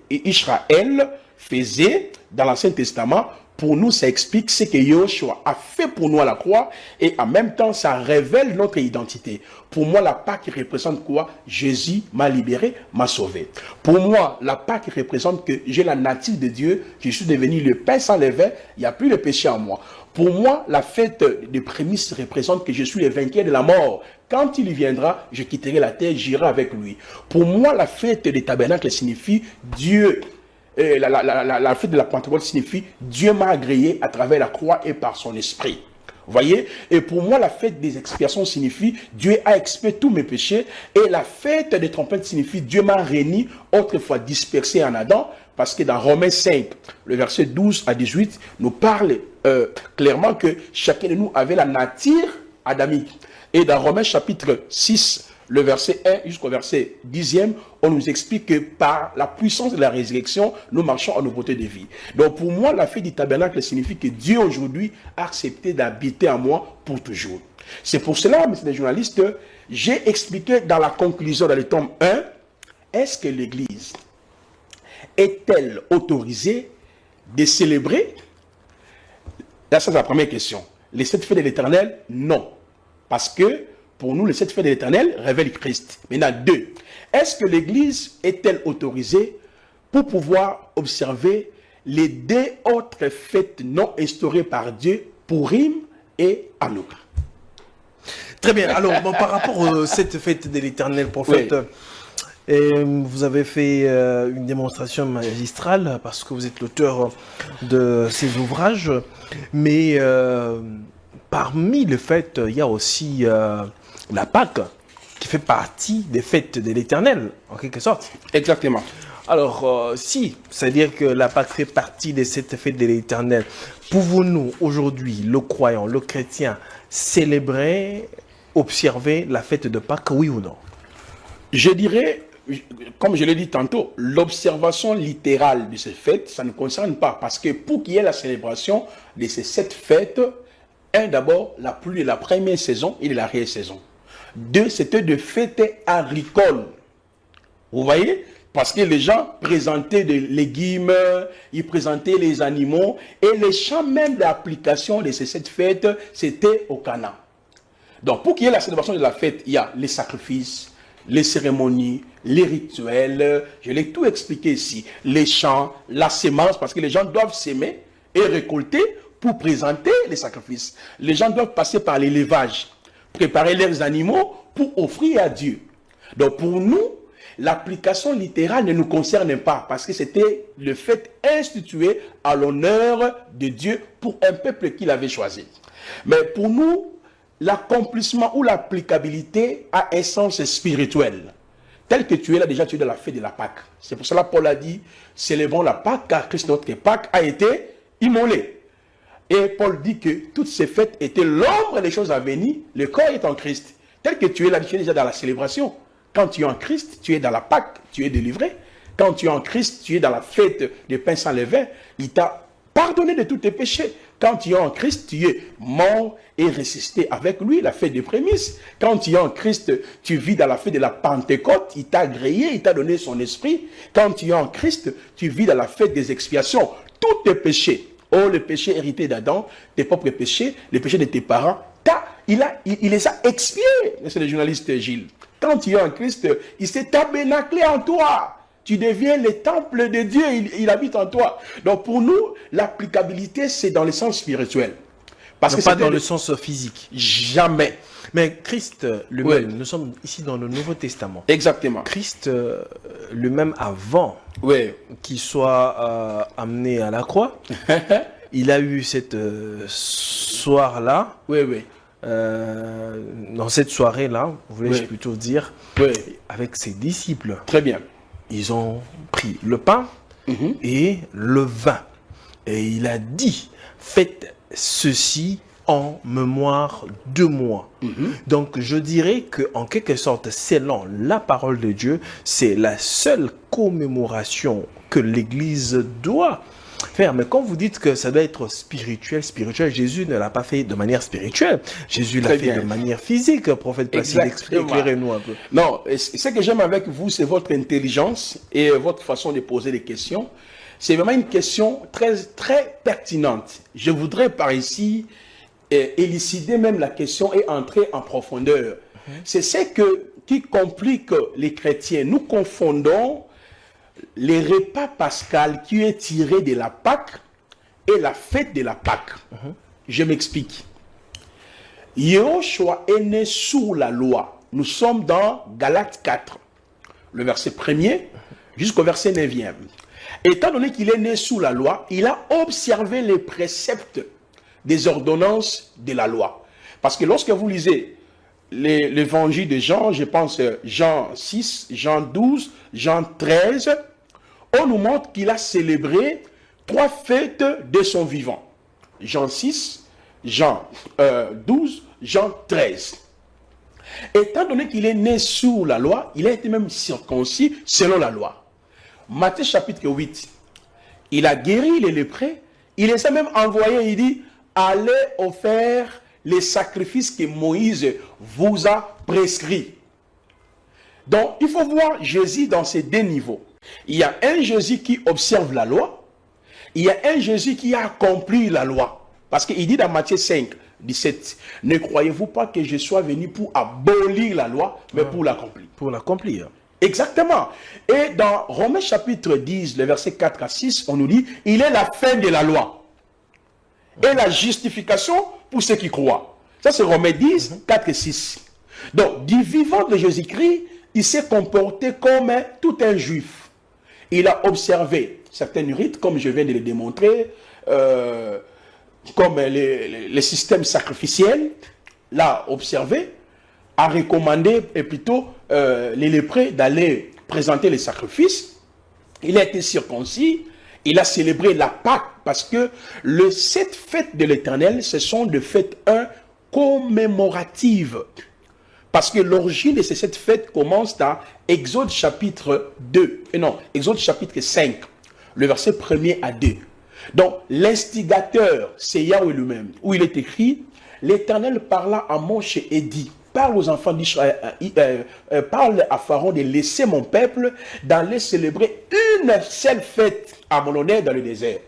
faisait dans l'Ancien Testament, pour nous, ça explique ce que Yahushua a fait pour nous à la croix et en même temps, ça révèle notre identité. Pour moi, la Pâque représente quoi? Jésus m'a libéré, m'a sauvé. Pour moi, la Pâque représente que j'ai la nature de Dieu, je suis devenu le pain sans levain, il n'y a plus de péché en moi. Pour moi, la fête des prémices représente que je suis le vainqueur de la mort. Quand il viendra, je quitterai la terre, j'irai avec lui. Pour moi, la fête des tabernacles signifie Dieu. La fête de la Pentecôte signifie Dieu m'a agréé à travers la croix et par son esprit. Vous voyez? Et pour moi, la fête des expiations signifie Dieu a expié tous mes péchés. Et la fête des trompettes signifie Dieu m'a réuni, autrefois dispersé en Adam. Parce que dans Romains 5, le verset 12 à 18, nous parle clairement que chacun de nous avait la nature adamique. Et dans Romains chapitre 6, le verset 1 jusqu'au verset 10e, on nous explique que par la puissance de la résurrection, nous marchons en nouveauté de vie. Donc pour moi, la fête du tabernacle signifie que Dieu aujourd'hui a accepté d'habiter en moi pour toujours. C'est pour cela, messieurs les journalistes, j'ai expliqué dans la conclusion, dans le tome 1, est-ce que l'Église est-elle autorisée de célébrer? Là, c'est la première question. Les 7 fêtes de l'Éternel, non. Parce que pour nous, les 7 fêtes de l'Éternel révèlent Christ. Maintenant, 2. Est-ce que l'Église est-elle autorisée pour pouvoir observer les 2 autres fêtes non instaurées par Dieu, Purim et Hanoukha? Très bien. Alors, bon, par rapport à cette fête de l'Éternel, prophète, vous avez fait une démonstration magistrale parce que vous êtes l'auteur de ces ouvrages. Mais parmi les fêtes, il y a aussi la Pâque, qui fait partie des fêtes de l'Éternel, en quelque sorte. Exactement. Alors, si, c'est-à-dire que la Pâque fait partie de cette fête de l'Éternel, pouvons-nous aujourd'hui, le croyant, le chrétien, célébrer, observer la fête de Pâques, oui ou non? Je dirais, comme je l'ai dit tantôt, l'observation littérale de ces fêtes, ça ne concerne pas, parce que pour qu'il y ait la célébration de ces 7 fêtes, d'abord, la pluie de la première saison et de l'arrière-saison. 2, c'était de fêtes agricoles. Vous voyez? Parce que les gens présentaient des légumes, ils présentaient les animaux, et les champs même d'application de ces 7 fêtes, c'était au Canaan. Donc, pour qu'il y ait la célébration de la fête, il y a les sacrifices, les cérémonies, les rituels, je l'ai tout expliqué ici, les champs, la sémence, parce que les gens doivent s'aimer et récolter pour présenter les sacrifices. Les gens doivent passer par l'élevage préparaient leurs animaux pour offrir à Dieu. Donc pour nous, l'application littérale ne nous concerne pas parce que c'était le fait institué à l'honneur de Dieu pour un peuple qu'il avait choisi. Mais pour nous, l'accomplissement ou l'applicabilité a un sens spirituel. Tel que tu es là, déjà tu es dans la fête de la Pâque. C'est pour cela que Paul a dit, célébrons la Pâque car Christ notre Pâque a été immolé. Et Paul dit que toutes ces fêtes étaient l'ombre des choses à venir, le corps est en Christ. Tel que tu es là, tu es déjà dans la célébration. Quand tu es en Christ, tu es dans la Pâque, tu es délivré. Quand tu es en Christ, tu es dans la fête des pains sans levain. Il t'a pardonné de tous tes péchés. Quand tu es en Christ, tu es mort et ressuscité avec lui, la fête des prémices. Quand tu es en Christ, tu vis dans la fête de la Pentecôte. Il t'a agréé, il t'a donné son esprit. Quand tu es en Christ, tu vis dans la fête des expiations. Tous tes péchés, le péché hérité d'Adam, tes propres péchés, les péchés de tes parents, il les a expiés. C'est le journaliste Gilles. Quand tu es en Christ, il s'est tabernaclé en toi. Tu deviens le temple de Dieu, il habite en toi. Donc pour nous, l'applicabilité, c'est dans le sens spirituel. Parce que pas dans le sens physique. Jamais. Mais Christ lui-même, nous sommes ici dans le Nouveau Testament. Exactement. Christ lui-même, avant qu'il soit amené à la croix, il a eu cette soir-là. Dans cette soirée-là, voulais-je plutôt dire, avec ses disciples. Très bien. Ils ont pris le pain et le vin. Et il a dit, faites ceci en mémoire de moi. Donc je dirais qu'en quelque sorte, selon la parole de Dieu, c'est la seule commémoration que l'Église doit faire. Mais quand vous dites que ça doit être spirituel, Jésus ne l'a pas fait de manière spirituelle. Jésus l'a fait de manière physique, prophète Placide. Éclairez-nous un peu. Non, ce que j'aime avec vous, c'est votre intelligence et votre façon de poser les questions. C'est vraiment une question très, très pertinente. Je voudrais par ici élucider même la question et entrer en profondeur. C'est ce qui complique les chrétiens. Nous confondons les repas pascal qui est tiré de la Pâque et la fête de la Pâque. Je m'explique. Yehoshua est né sous la loi. Nous sommes dans Galates 4, le verset 1er jusqu'au verset 9e. Étant donné qu'il est né sous la loi, il a observé les préceptes des ordonnances de la loi. Parce que lorsque vous lisez l'évangile de Jean, je pense Jean 6, Jean 12, Jean 13, on nous montre qu'il a célébré 3 fêtes de son vivant. Jean 6, Jean 12, Jean 13. Étant donné qu'il est né sous la loi, il a été même circoncis selon la loi. Matthieu chapitre 8, il a guéri les lépreux, il les a même envoyés, il dit, allez offrir les sacrifices que Moïse vous a prescrits. Donc, il faut voir Jésus dans ces 2 niveaux. Il y a un Jésus qui observe la loi, il y a un Jésus qui a accompli la loi. Parce qu'il dit dans Matthieu 5, 17, ne croyez-vous pas que je sois venu pour abolir la loi, mais pour l'accomplir. Pour l'accomplir. Exactement. Et dans Romains chapitre 10, le verset 4 à 6, on nous dit, il est la fin de la loi et la justification pour ceux qui croient. Ça c'est Romains 10, 4 et 6. Donc, du vivant de Jésus-Christ, il s'est comporté comme tout un juif. Il a observé certaines rites, comme je viens de le démontrer, comme les systèmes sacrificiels, l'a observé, a recommandé et plutôt les lépreux d'aller présenter les sacrifices. Il a été circoncis, il a célébré la Pâque parce que les 7 fêtes de l'Éternel, ce sont des fêtes commémoratives. Parce que l'origine de ces 7 fêtes commence dans Exode chapitre 5, le verset 1er à 2. Donc l'instigateur, c'est Yahweh lui-même, où il est écrit, l'Éternel parla à Moïse et dit, parle aux enfants d'Israël, parle à Pharaon de laisser mon peuple d'aller célébrer une seule fête à mon honneur dans le désert.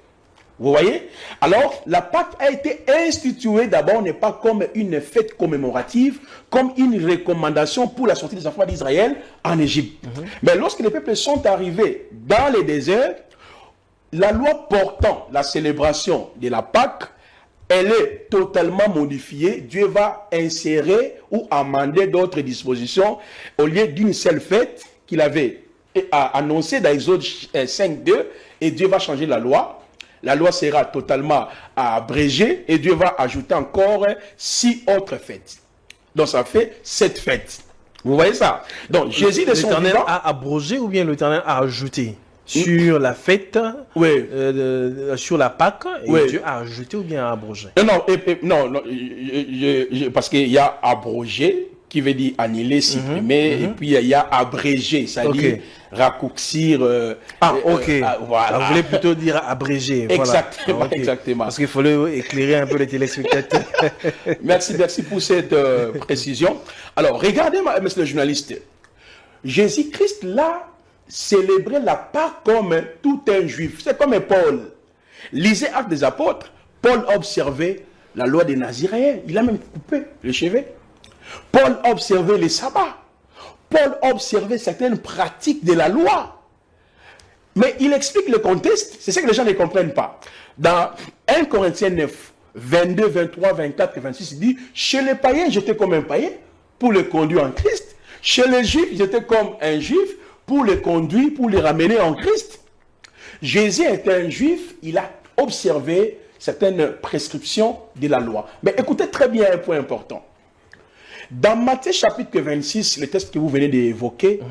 Vous voyez? Alors, la Pâque a été instituée d'abord, n'est pas comme une fête commémorative, comme une recommandation pour la sortie des enfants d'Israël en Égypte. Mais lorsque les peuples sont arrivés dans le désert, la loi portant la célébration de la Pâque elle est totalement modifiée. Dieu va insérer ou amender d'autres dispositions au lieu d'une seule fête qu'il avait annoncée dans Exode 5.2, et Dieu va changer la loi. La loi sera totalement abrégée et Dieu va ajouter encore 6 autres fêtes. Donc ça fait 7 fêtes. Vous voyez ça? Donc Jésus de son l'Éternel vivant a abrogé ou bien l'Éternel a ajouté sur la fête, oui. sur la Pâque, et Oui. Dieu a ajouté ou bien a abrogé? Non, parce qu'il y a abrogé, qui veut dire annuler, supprimer, et puis il y a abrégé, c'est-à-dire raccourcir. Voilà. Vous voulez plutôt dire abrégé. Exactement, Voilà. exactement. Parce qu'il fallait éclairer un peu les téléspectateurs. Merci pour cette précision. Alors, regardez, monsieur le journaliste, Jésus-Christ, là, célébrait la Pâque comme tout un juif. C'est comme un Paul. Lisez Actes des Apôtres. Paul observait la loi des Naziréens. Il a même coupé les cheveux. Paul observait les sabbats. Paul observait certaines pratiques de la loi. Mais il explique le contexte. C'est ça que les gens ne comprennent pas. Dans 1 Corinthiens 9, 22, 23, 24 et 26, il dit, chez les païens, j'étais comme un païen pour les conduire en Christ. Chez les juifs, j'étais comme un juif pour les conduire, pour les ramener en Christ. Jésus était un juif, il a observé certaines prescriptions de la loi. Mais écoutez très bien un point important. Dans Matthieu chapitre 26, le texte que vous venez d'évoquer,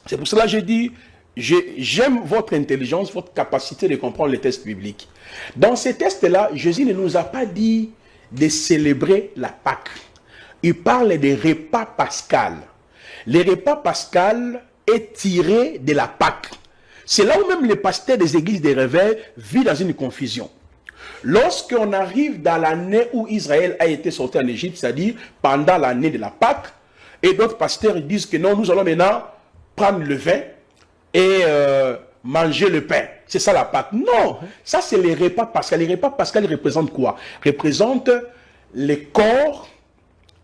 c'est pour cela que j'ai dit, j'aime votre intelligence, votre capacité de comprendre les textes bibliques. Dans ces textes-là, Jésus ne nous a pas dit de célébrer la Pâque. Il parle des repas pascal. Les repas pascal est tiré de la Pâque. C'est là où même les pasteurs des églises des réveils vivent dans une confusion. Lorsqu'on arrive dans l'année où Israël a été sorti en Égypte, c'est-à-dire pendant l'année de la Pâque, et d'autres pasteurs disent que non, nous allons maintenant prendre le vin et manger le pain. C'est ça la Pâque. Non, ça c'est les repas pascal. Les repas pascal représentent quoi? Représentent le corps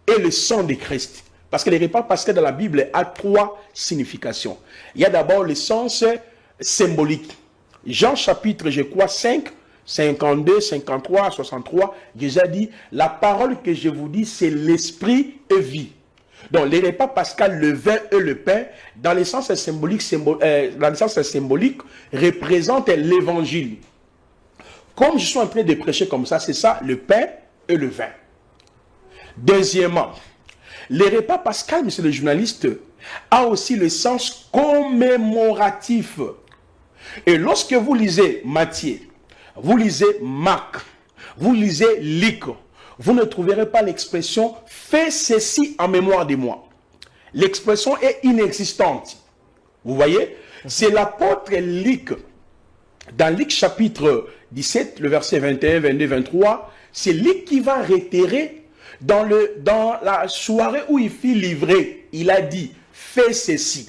et le sang de Christ. Parce que les repas pascal dans la Bible a 3 significations. Il y a d'abord le sens symbolique. Jean chapitre, je crois, 5, 52, 53, 63, Jésus a dit, la parole que je vous dis, c'est l'esprit et vie. Donc, les repas pascal, le vin et le pain, dans le sens symbolique, représentent l'évangile. Comme je suis en train de prêcher comme ça, c'est ça, le pain et le vin. Deuxièmement, les repas pascal, monsieur le journaliste, a aussi le sens commémoratif. Et lorsque vous lisez Matthieu, vous lisez Marc, vous lisez Luc, vous ne trouverez pas l'expression « fais ceci en mémoire de moi ». L'expression est inexistante. Vous voyez? C'est l'apôtre Luc, dans Luc chapitre 17, le verset 21, 22, 23, c'est Luc qui va réitérer dans la soirée où il fit livrer. Il a dit « fais ceci ».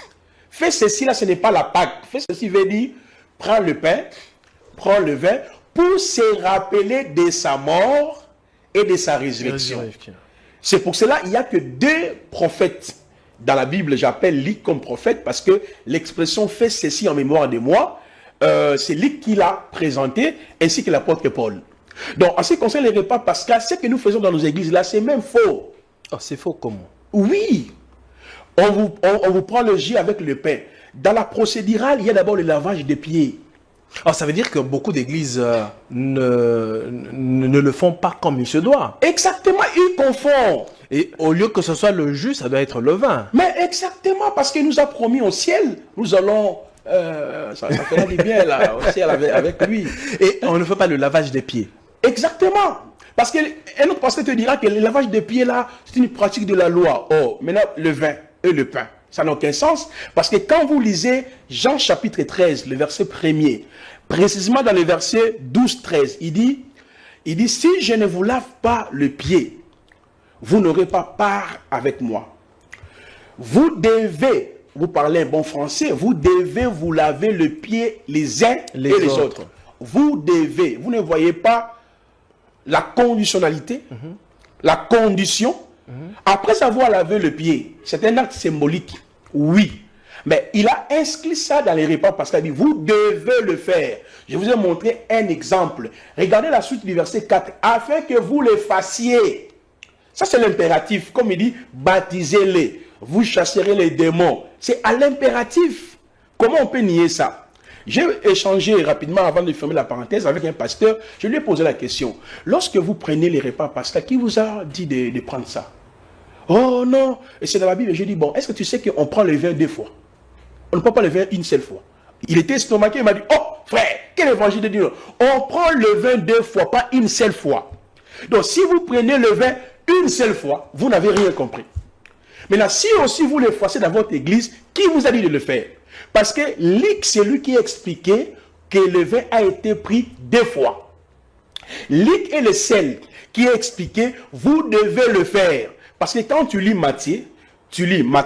Fais ceci, là, ce n'est pas la Pâque. Fais ceci veut dire « prends le pain ». Prend le vin pour se rappeler de sa mort et de sa résurrection. C'est pour cela qu'il n'y a que 2 prophètes dans la Bible. J'appelle Luc comme prophète parce que l'expression « fait ceci en mémoire de moi », c'est Luc qui l'a présenté, ainsi que l'apôtre Paul. Donc, en ce qui concerne les repas pascal, ce que nous faisons dans nos églises là, c'est même faux. Oh, c'est faux comment? Oui. On vous prend le jus avec le pain. Dans la procédurale, il y a d'abord le lavage des pieds. Alors, ça veut dire que beaucoup d'églises ne le font pas comme il se doit. Exactement, ils confondent. Et au lieu que ce soit le jus, ça doit être le vin. Mais exactement, parce qu'il nous a promis au ciel, nous allons... ça fera du bien là, au ciel avec lui. Et on ne fait pas le lavage des pieds. Exactement. Parce qu'un autre pasteur te dira que le lavage des pieds là, c'est une pratique de la loi. Oh, maintenant, le vin et le pain. Ça n'a aucun sens, parce que quand vous lisez Jean chapitre 13, le verset 1er, précisément dans le verset 12-13, il dit, si je ne vous lave pas le pied, vous n'aurez pas part avec moi. Vous devez, vous parlez un bon français, vous devez vous laver le pied les uns et les autres. Vous devez, vous ne voyez pas la conditionnalité, la condition. Après avoir lavé le pied, c'est un acte symbolique, oui. Mais il a inscrit ça dans les repas parce qu'il a dit, vous devez le faire. Je vous ai montré un exemple. Regardez la suite du verset 4. Afin que vous le fassiez. Ça, c'est l'impératif. Comme il dit, baptisez-les. Vous chasserez les démons. C'est à l'impératif. Comment on peut nier ça? J'ai échangé rapidement avant de fermer la parenthèse avec un pasteur. Je lui ai posé la question. Lorsque vous prenez les repas pascal, qui vous a dit de prendre ça? Oh non. Et c'est dans la Bible. J'ai dit, bon, est-ce que tu sais qu'on prend le vin 2 fois? On ne prend pas le vin une seule fois. Il était estomaqué, il m'a dit, oh frère, quel évangile de Dieu? On prend le vin 2 fois, pas une seule fois. Donc si vous prenez le vin une seule fois, vous n'avez rien compris. Maintenant, si aussi vous le faites dans votre église, qui vous a dit de le faire? Parce que Luc, c'est lui qui a expliqué que le vin a été pris 2 fois. Luc est le seul qui a expliqué, vous devez le faire. Parce que quand tu lis Matthieu,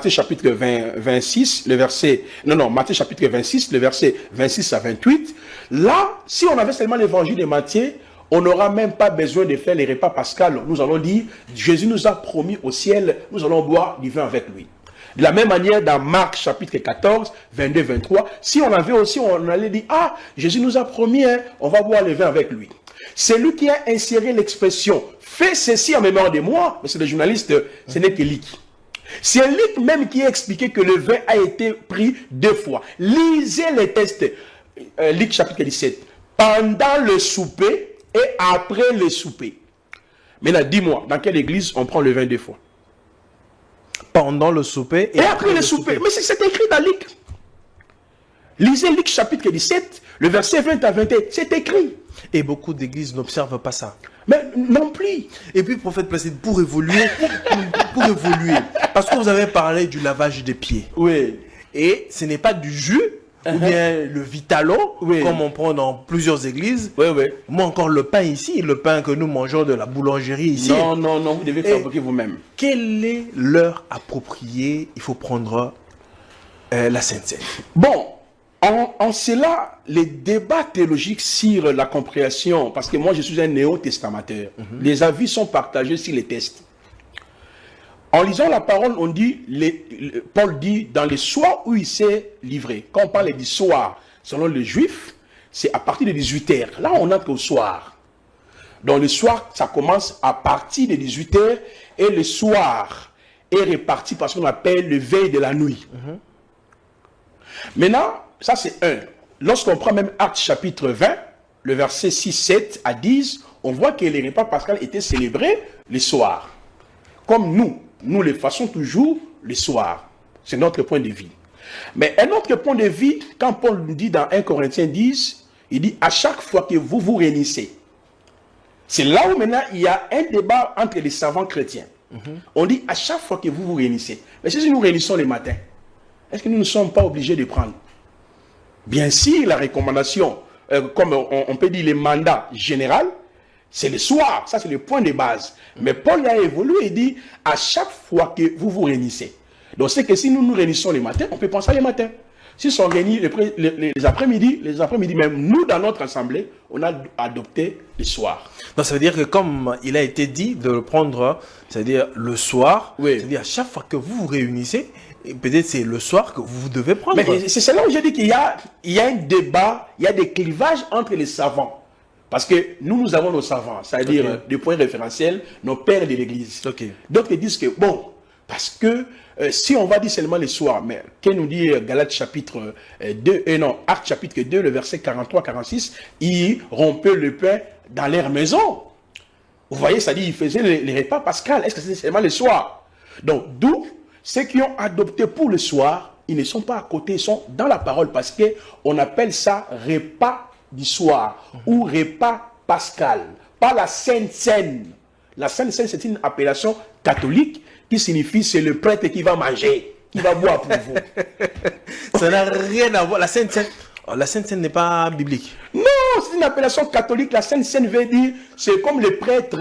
chapitre 26, le verset... Non, Matthieu chapitre 26, le verset 26 à 28. Là, si on avait seulement l'évangile de Matthieu, on n'aura même pas besoin de faire les repas pascal. Nous allons dire, Jésus nous a promis au ciel, nous allons boire du vin avec lui. De la même manière, dans Marc chapitre 14, 22, 23, si on avait aussi, on allait dire, ah, Jésus nous a promis, hein, on va boire le vin avec lui. C'est lui qui a inséré l'expression, fais ceci en mémoire de moi, mais c'est le journaliste, ce n'est que Luc. C'est Luc même qui a expliqué que le vin a été pris 2 fois. Lisez les textes, Luc chapitre 17, pendant le souper et après le souper. Maintenant, dis-moi, dans quelle église on prend le vin 2 fois? Pendant le souper et après le souper. Mais c'est écrit dans Luc. Lisez Luc chapitre 17, le verset 20 à 21. C'est écrit. Et beaucoup d'églises n'observent pas ça. Mais non plus. Et puis, prophète Placide, pour évoluer, parce que vous avez parlé du lavage des pieds. Oui. Et ce n'est pas du jus, ou bien le vitalo, comme on prend dans plusieurs églises. Oui, oui. Moi, encore le pain ici, le pain que nous mangeons de la boulangerie ici. Non, vous devez fabriquer vous-même. Quelle est l'heure appropriée? Il faut prendre la Sainte Seine. Bon, en cela, les débats théologiques sur la compréhension, parce que moi je suis un néo-testamentaire, les avis sont partagés sur les textes. En lisant la parole, on dit, Paul dit, dans les soirs où il s'est livré, quand on parle du soir, selon les Juifs, c'est à partir de 18h. Là, on entre au soir. Donc le soir, ça commence à partir de 18h, et le soir est réparti par ce qu'on appelle le veille de la nuit. Maintenant, ça c'est un. Lorsqu'on prend même Actes chapitre 20, le verset 6, 7 à 10, on voit que les repas pascal étaient célébrés le soir. Comme nous les faisons toujours le soir. C'est notre point de vue. Mais un autre point de vue, quand Paul nous dit dans 1 Corinthiens 10, il dit à chaque fois que vous vous réunissez. C'est là où maintenant il y a un débat entre les savants chrétiens. On dit à chaque fois que vous vous réunissez. Mais si nous réunissons le matin, est-ce que nous ne sommes pas obligés de prendre? Bien sûr, la recommandation, comme on peut dire le mandat général, c'est le soir. Ça, c'est le point de base. Mais Paul a évolué et dit à chaque fois que vous vous réunissez. Donc, c'est que si nous nous réunissons le matin, on peut penser le matin. Si on réunit les après-midi, même nous, dans notre assemblée, on a adopté le soir. Donc, ça veut dire que comme il a été dit de le prendre, c'est-à-dire le soir, oui. C'est-à-dire à chaque fois que vous vous réunissez, peut-être c'est le soir que vous devez prendre. Mais c'est là où j'ai dit qu'il y a un débat, il y a des clivages entre les savants. Parce que nous avons nos savants, c'est-à-dire des points référentiels, nos pères de l'Église. D'autres disent que, bon, parce que si on va dire seulement le soir, mais qu'est nous dit Galates chapitre 2, Actes chapitre 2, le verset 43-46, ils rompaient le pain dans leur maison. Vous voyez, ça dit, ils faisaient les repas pascal. Est-ce que c'est seulement le soir? Donc, d'où ceux qui ont adopté pour le soir, ils ne sont pas à côté, ils sont dans la parole parce qu'on appelle ça repas du soir ou repas pascal, pas la Sainte Seine. La Sainte Seine, c'est une appellation catholique qui signifie c'est le prêtre qui va manger, qui va boire pour vous. Ça n'a rien à voir. La Sainte Seine n'est pas biblique. Non, c'est une appellation catholique. La Sainte Seine veut dire, c'est comme le prêtre.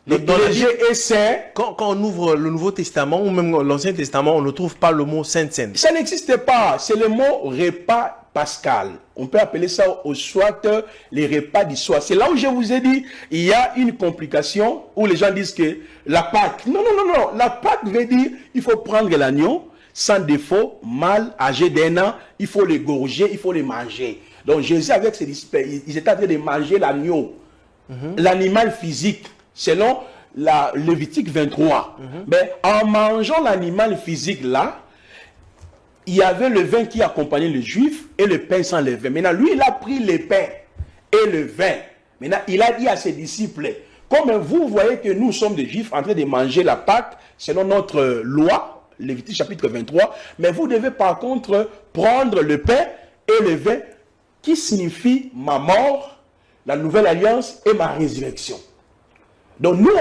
Le clergé est saint. Quand on ouvre le Nouveau Testament ou même l'Ancien Testament, on ne trouve pas le mot Sainte Seine. Ça n'existe pas. C'est le mot repas pascal. On peut appeler ça au soit les repas du soir. C'est là où je vous ai dit, il y a une complication où les gens disent que la Pâque. Non. La Pâque veut dire il faut prendre l'agneau. sans défaut, mâle, âgé d'1 an, il faut l'égorger, il faut les manger. Donc Jésus, avec ses disciples, ils étaient en train de manger l'agneau, l'animal physique, selon la Lévitique 23. Mais en mangeant l'animal physique là, il y avait le vin qui accompagnait les Juifs et le pain sans levain. Maintenant, lui, il a pris le pain et le vin. Maintenant, il a dit à ses disciples, comme vous voyez que nous sommes des Juifs en train de manger la Pâque selon notre loi, Lévitique chapitre 23, mais vous devez par contre prendre le pain et le vin qui signifie ma mort, la nouvelle alliance et ma résurrection. Donc nous,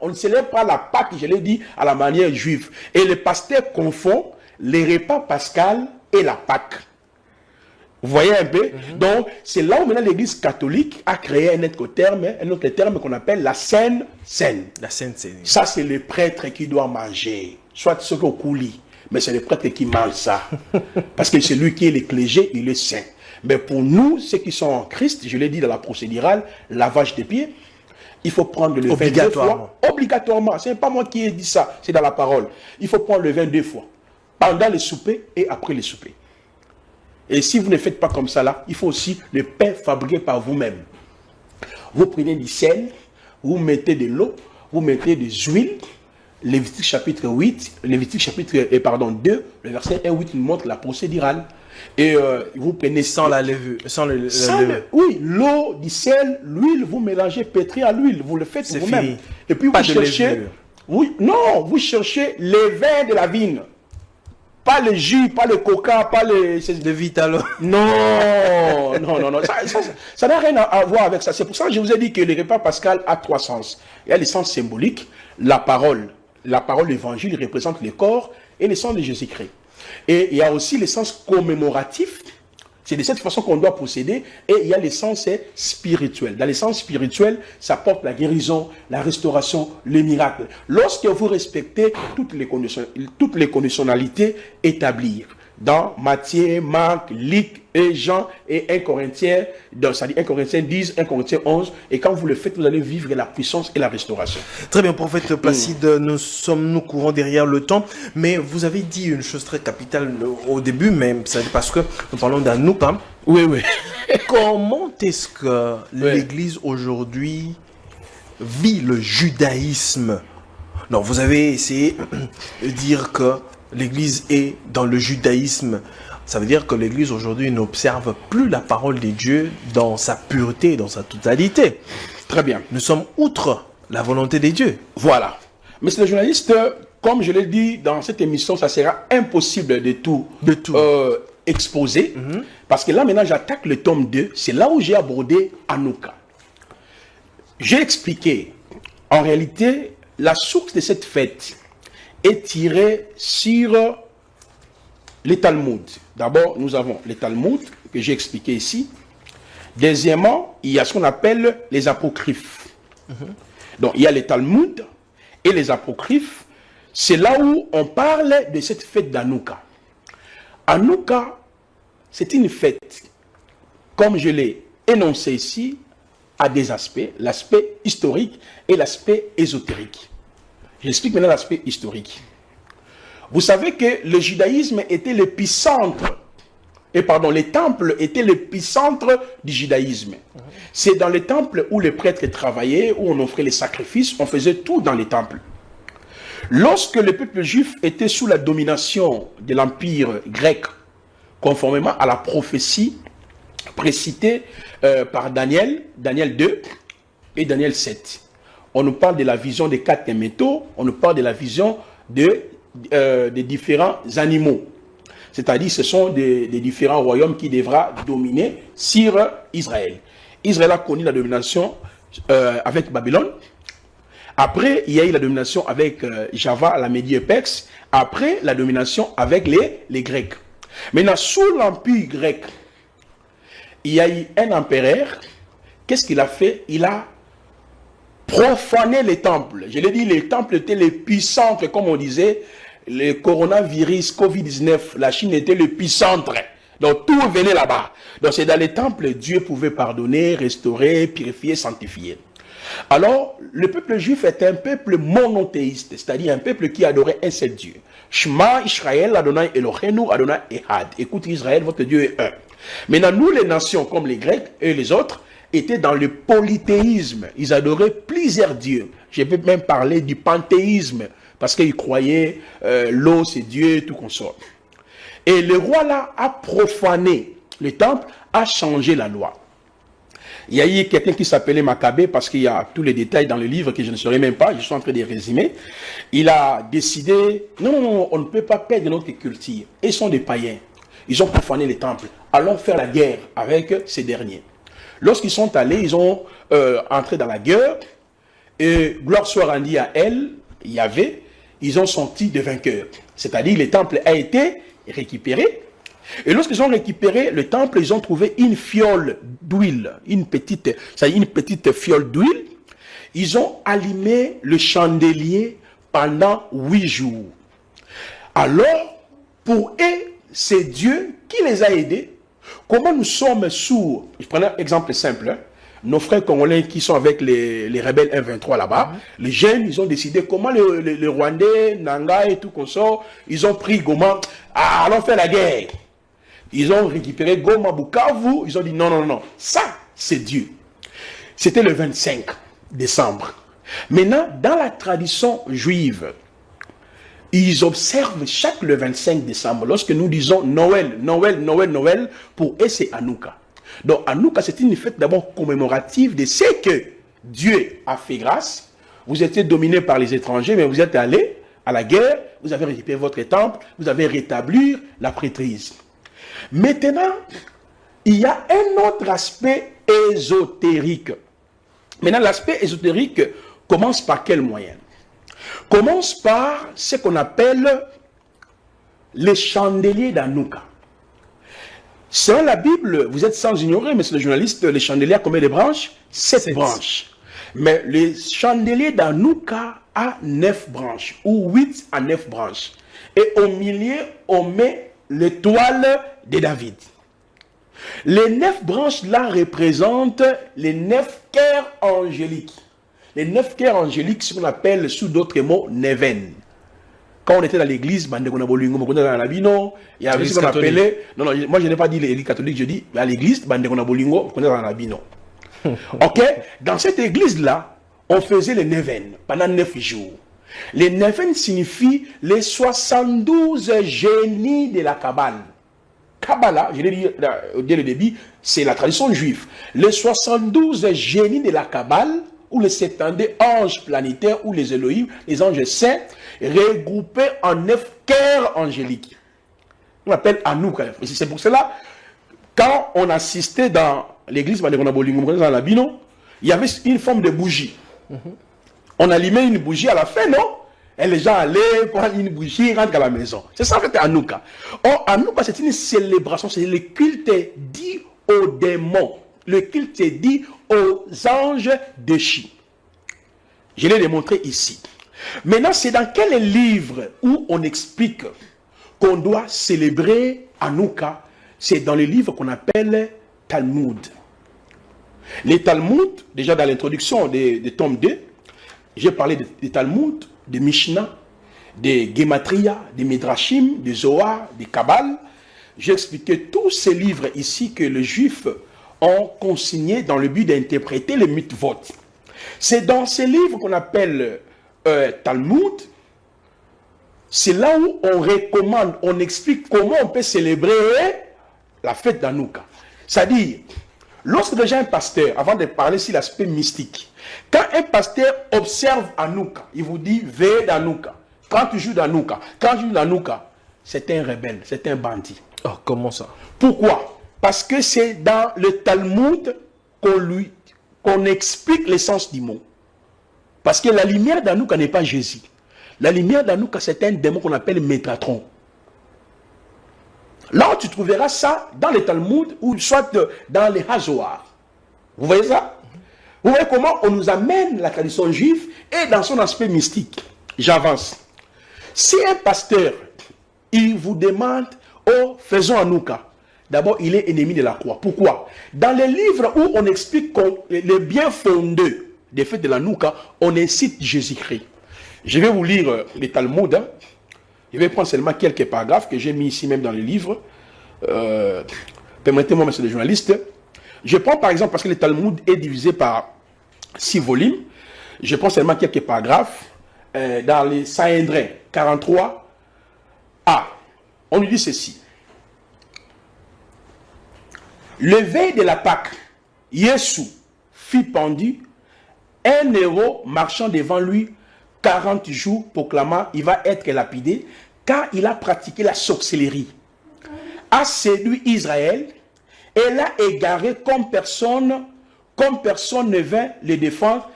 on ne célèbre pas la Pâque, je l'ai dit, à la manière juive. Et les pasteurs confondent les repas pascal et la Pâque. Vous voyez un peu? Donc, c'est là où maintenant l'Église catholique a créé un autre terme qu'on appelle la Sainte Seine. La Sainte Seine. Ça, c'est le prêtre qui doit manger. Soit ceux qui ont couli, mais c'est le prêtre qui mange ça. Parce que c'est lui qui est le clergé, il est saint. Mais pour nous, ceux qui sont en Christ, je l'ai dit dans la procédurale, lavage des pieds, il faut prendre le vin 2 fois. Obligatoirement. Ce n'est pas moi qui ai dit ça, c'est dans la parole. Il faut prendre le vin 2 fois. Pendant le souper et après le souper. Et si vous ne faites pas comme ça là, il faut aussi le pain fabriqué par vous-même. Vous prenez du sel, vous mettez de l'eau, vous mettez des huiles. Lévitique chapitre 8, Lévitique chapitre 2, le verset 1-8 nous montre la procédurale. Et vous prenez sans la levure, oui, l'eau, du sel, l'huile, vous mélangez, pétri à l'huile, vous le faites vous-même. Et puis vous cherchez, vous cherchez les vins de la vigne. Pas le jus, pas le coca, pas le Vitalo. Non. Ça n'a rien à voir avec ça. C'est pour ça que je vous ai dit que le repas pascal a 3 sens. Il y a le sens symbolique, la parole l'évangile représente le corps et le sang de Jésus-Christ. Et il y a aussi le sens commémoratif. C'est de cette façon qu'on doit procéder. Et il y a le sens spirituel. Dans le sens spirituel, ça porte la guérison, la restauration, les miracles. Lorsque vous respectez toutes les conditionnalités établies dans Matthieu, Marc, Luc et Jean et 1 Corinthiens, c'est-à-dire 1 Corinthiens 10, 1 Corinthiens 11, et quand vous le faites, vous allez vivre la puissance et la restauration. Très bien, prophète Placide, nous courons derrière le temps, mais vous avez dit une chose très capitale au début, mais c'est parce que nous parlons d'Hanouka. Oui. Comment est-ce que l'Église aujourd'hui vit le judaïsme? Non, vous avez essayé de dire que l'Église est dans le judaïsme. Ça veut dire que l'Église aujourd'hui n'observe plus la parole de Dieu dans sa pureté, dans sa totalité. Très bien. Nous sommes outre la volonté de Dieu. Voilà. Monsieur le journaliste, comme je l'ai dit dans cette émission, ça sera impossible de tout exposer. Parce que là, maintenant, j'attaque le tome 2. C'est là où j'ai abordé Hanouka. J'ai expliqué, en réalité, la source de cette fête est tirée sur les Talmuds. D'abord, nous avons les Talmuds, que j'ai expliqué ici. Deuxièmement, il y a ce qu'on appelle les apocryphes. Donc, il y a les Talmuds et les apocryphes. C'est là où on parle de cette fête d'Hanouka. Hanouka, c'est une fête, comme je l'ai énoncé ici, à des aspects, l'aspect historique et l'aspect ésotérique. J'explique maintenant l'aspect historique. Vous savez que le judaïsme était l'épicentre, les temples étaient l'épicentre du judaïsme. C'est dans les temples où les prêtres travaillaient, où on offrait les sacrifices, on faisait tout dans les temples. Lorsque le peuple juif était sous la domination de l'empire grec, conformément à la prophétie précitée par Daniel 2 et Daniel 7. On nous parle de la vision des 4 métaux, on nous parle de la vision des différents animaux. C'est-à-dire ce sont des différents royaumes qui devra dominer sur Israël. Israël a connu la domination avec Babylone. Après, il y a eu la domination avec Java, la Médie-Perse. Après, la domination avec les Grecs. Maintenant, sous l'empire grec, il y a eu un empereur. Qu'est-ce qu'il a fait? Il a profané les temples. Je l'ai dit, les temples étaient l'épicentre, comme on disait. Le coronavirus, Covid-19, la Chine était l'épicentre. Donc tout venait là-bas. Donc c'est dans les temples, Dieu pouvait pardonner, restaurer, purifier, sanctifier. Alors, le peuple juif est un peuple monothéiste, c'est-à-dire un peuple qui adorait un seul Dieu. Shema Israël, Adonai Eloheinu, Adonai Ehad. Écoute Israël, votre Dieu est un. Maintenant, nous, les nations, comme les Grecs et les autres, étaient dans le polythéisme. Ils adoraient plusieurs dieux. Je peux même parler du panthéisme, parce qu'ils croyaient l'eau, c'est Dieu, tout consort. Et le roi là a profané le temple, a changé la loi. Il y a eu quelqu'un qui s'appelait Maccabée, parce qu'il y a tous les détails dans le livre que je ne saurais même pas, je suis en train de résumer. Il a décidé, non, on ne peut pas perdre notre culture. Ils sont des païens. Ils ont profané les temples. Allons faire la guerre avec ces derniers. Lorsqu'ils sont allés, ils ont entré dans la guerre, et gloire soit rendue à elle, Yahvé, ils ont sorti de vainqueurs. C'est-à-dire, le temple a été récupéré. Et lorsqu'ils ont récupéré le temple, ils ont trouvé une fiole d'huile, une petite fiole d'huile. Ils ont allumé le chandelier pendant 8 jours. Alors, pour eux, c'est Dieu qui les a aidés. Comment nous sommes sourds? Je prends un exemple simple. Hein. Nos frères congolais qui sont avec les rebelles M23 là-bas, les jeunes, ils ont décidé comment les Rwandais, Nanga et tout consort, ils ont pris Goma, allons faire la guerre. Ils ont récupéré Goma, Bukavu, ils ont dit non, ça c'est Dieu. C'était le 25 décembre. Maintenant, dans la tradition juive, ils observent chaque le 25 décembre, lorsque nous disons Noël, pour eux c'est Hanouka. Donc Hanouka c'est une fête d'abord commémorative de ce que Dieu a fait grâce. Vous étiez dominé par les étrangers, mais vous êtes allé à la guerre, vous avez récupéré votre temple, vous avez rétabli la prêtrise. Maintenant, il y a un autre aspect ésotérique. Maintenant, l'aspect ésotérique commence par quel moyen? Commence par ce qu'on appelle les chandeliers d'Hanouka. Selon la Bible, vous êtes sans ignorer, mais c'est le journaliste, les chandeliers, combien de branches? 7 branches. Mais les chandeliers d'Hanouka a 9 branches, ou 8 à 9 branches. Et au milieu, on met l'étoile de David. Les 9 branches là représentent les 9 cœurs angéliques. Les 9 cœurs angéliques, ce qu'on appelle sous d'autres mots Neven. Quand on était dans l'église, il y avait ce qu'on appelait. Non, moi je n'ai pas dit l'église catholique, je dis à l'église, ok? Dans cette église-là, on faisait les Neven pendant 9 jours. Les Neven signifient les 72 génies de la Kabbale. Kabbalah, je l'ai dit dès le début, c'est la tradition juive. Les 72 génies de la Kabbale, ou les 72 anges planétaires, ou les Elohim, les anges saints, regroupés en 9 cœurs angéliques. On appelle Hanouka. C'est pour cela, quand on assistait dans l'église, il y avait une forme de bougie. On allumait une bougie à la fin, non? Et les gens allaient prendre une bougie, rentrent à la maison. C'est ça en fait Hanouka. Or, Hanouka, c'est une célébration, c'est le culte dit aux démons. Le culte dit aux anges déchus. Je l'ai démontré ici. Maintenant, c'est dans quel livre où on explique qu'on doit célébrer Hanouka? C'est dans le livre qu'on appelle Talmud. Les Talmud, déjà dans l'introduction des tomes 2, j'ai parlé des Talmud, des Mishnah, des Gematria, des Midrashim, des Zohar, des Kabbal. J'ai expliqué tous ces livres ici que les Juifs ont consignés dans le but d'interpréter les mitzvot. C'est dans ces livres qu'on appelle Talmud. C'est là où on recommande, on explique comment on peut célébrer la fête d'Hanouka. C'est-à-dire, lorsque déjà un pasteur, avant de parler sur l'aspect mystique, quand un pasteur observe Hanouka, il vous dit veille d'Hanouka, 30 jours d'Hanouka, 40 jours d'Hanouka, c'est un rebelle, c'est un bandit. Oh, comment ça? Pourquoi? Parce que c'est dans le Talmud qu'on explique l'essence du mot. Parce que la lumière d'Hanouka n'est pas Jésus. La lumière d'Hanouka, c'est un démon qu'on appelle Métatron. Là, tu trouveras ça dans les Talmud ou soit dans les Hazoar. Vous voyez ça? Vous voyez comment on nous amène la tradition juive et dans son aspect mystique. J'avance. Si un pasteur, il vous demande, oh, faisons Hanouka. D'abord, il est ennemi de la croix. Pourquoi? Dans les livres où on explique les bien fondés, des fêtes de la Hanouka, on incite Jésus-Christ. Je vais vous lire les Talmuds. Hein. Je vais prendre seulement quelques paragraphes que j'ai mis ici même dans le livre. Permettez-moi, monsieur le journaliste. Je prends par exemple, parce que le Talmud est divisé par 6 volumes, je prends seulement quelques paragraphes dans les Sanhédrin 43a. On lui dit ceci. Le veille de la Pâque, Jésus fit pendu un héros marchant devant lui 40 jours, proclamant il va être lapidé, car il a pratiqué la sorcellerie, a séduit Israël et l'a égaré comme personne ne vint le défendre.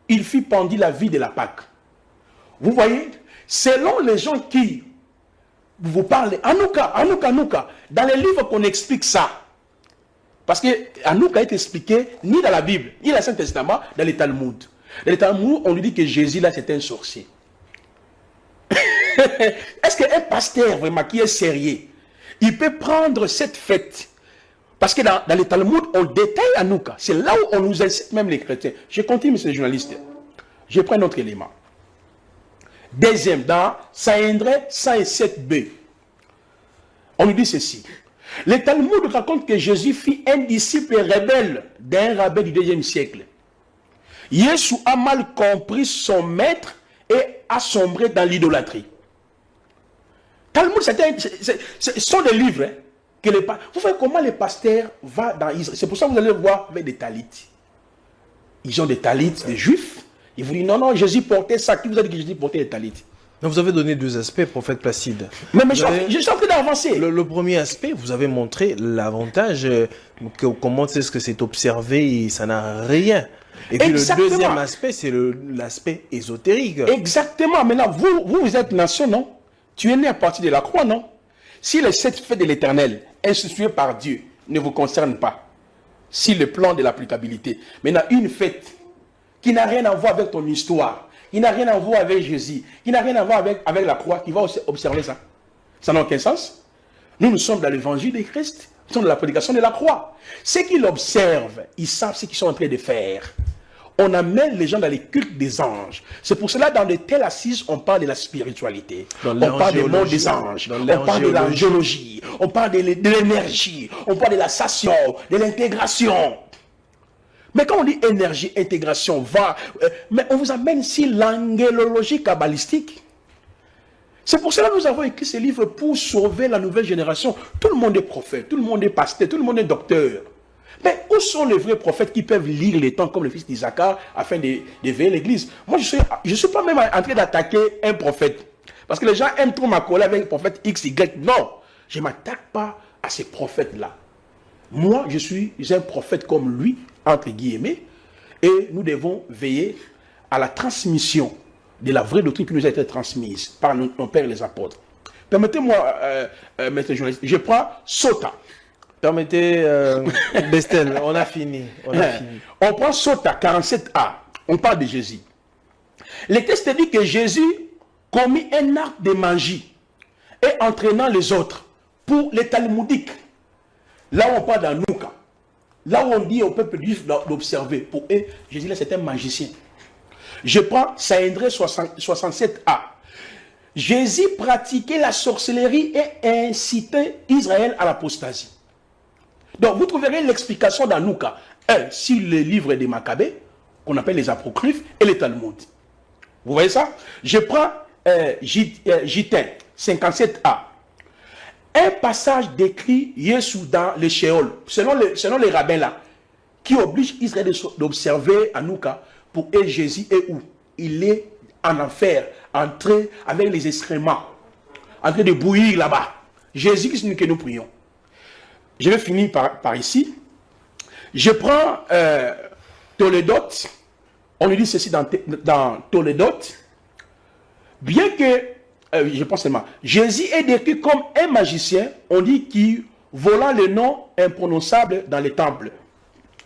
Il fit pendu la vie de la Pâque. Vous voyez, selon les gens qui vous parlent, Hanouka, dans les livres qu'on explique ça, parce que Hanouka est expliqué ni dans la Bible, ni dans le Saint-Testament, dans les Talmuds. Dans les Talmuds, on lui dit que Jésus, là, c'est un sorcier. Est-ce qu'un pasteur, vraiment, qui est sérieux, il peut prendre cette fête? Parce que dans les Talmuds, on détaille Hanouka. C'est là où on nous incite même les chrétiens. Je continue, monsieur le journaliste. Je prends un autre élément. Deuxième, dans Sanhédrin 107b, on nous dit ceci. Le Talmud raconte que Jésus fit un disciple rebelle d'un rabbin du 2e siècle. Jésus a mal compris son maître et a sombré dans l'idolâtrie. Talmud, ce sont des livres que vous voyez comment les pasteurs vont dans Israël. C'est pour ça que vous allez voir avec des talits. Ils ont des talits, des juifs. Ils vous disent non, Jésus portait ça. Qui vous a dit que Jésus portait des talits? Vous avez donné 2 aspects, prophète Placide. Mais je suis en train d'avancer. Le premier aspect, vous avez montré l'avantage, comment est-ce que c'est observé et ça n'a rien. Et puis le deuxième aspect, c'est l'aspect ésotérique. Exactement. Maintenant, vous êtes nation, non? Tu es né à partir de la croix, non? Si les 7 fêtes de l'Éternel, instituées par Dieu, ne vous concernent pas, si le plan de l'applicabilité, maintenant une fête qui n'a rien à voir avec ton histoire, qui n'a rien à voir avec Jésus, qui n'a rien à voir avec la croix, qui va observer ça. Ça n'a aucun sens. Nous sommes dans l'évangile de Christ, nous sommes dans la prédication de la croix. Ceux qui l'observent, ils savent ce qu'ils sont en train de faire. On amène les gens dans les cultes des anges. C'est pour cela, dans de telles assises, on parle de la spiritualité. On parle du monde des anges. On parle de l'angéologie. On parle de l'énergie. On parle de la station, de l'intégration. Mais quand on dit énergie, intégration, mais on vous amène ici l'angélologie kabbalistique. C'est pour cela que nous avons écrit ce livre pour sauver la nouvelle génération. Tout le monde est prophète, tout le monde est pasteur, tout le monde est docteur. Mais où sont les vrais prophètes qui peuvent lire les temps comme le fils d'Isaac afin d'éveiller l'église? Moi, je ne suis pas même en train d'attaquer un prophète. Parce que les gens aiment trop m'accoler avec le prophète X, Y. Non, je ne m'attaque pas à ces prophètes-là. Moi, je suis un prophète comme lui, entre guillemets, et nous devons veiller à la transmission de la vraie doctrine qui nous a été transmise par nos pères et les apôtres. Permettez-moi, maître journaliste, je prends Sota. Permettez, Bestel, on a fini. On prend Sota 47a, on parle de Jésus. Le texte dit que Jésus commit un acte de magie et entraînant les autres pour les talmudiques. Là où on parle d'Hanouka, là où on dit au peuple juif d'observer, pour eux, Jésus là c'est un magicien. Je prends Sanhédrin 67a. Jésus pratiquait la sorcellerie et incitait Israël à l'apostasie. Donc vous trouverez l'explication d'Hanouka. Sur le livre des Maccabées, qu'on appelle les apocryphes, et les Talmuds. Vous voyez ça? Je prends Gitin 57a. Un passage décrit Jésus dans le Sheol, selon les rabbins là, qui oblige Israël d'observer Hanouka pour eux Jésus est où? Il est en enfer, entré avec les excréments, en train de bouillir là-bas. Jésus que nous prions. Je vais finir par ici. Je prends Toledot. On lui dit ceci dans Toledot. Bien que, je pense seulement, Jésus est décrit comme un magicien, on dit qu'il volant le nom imprononçable dans les temples.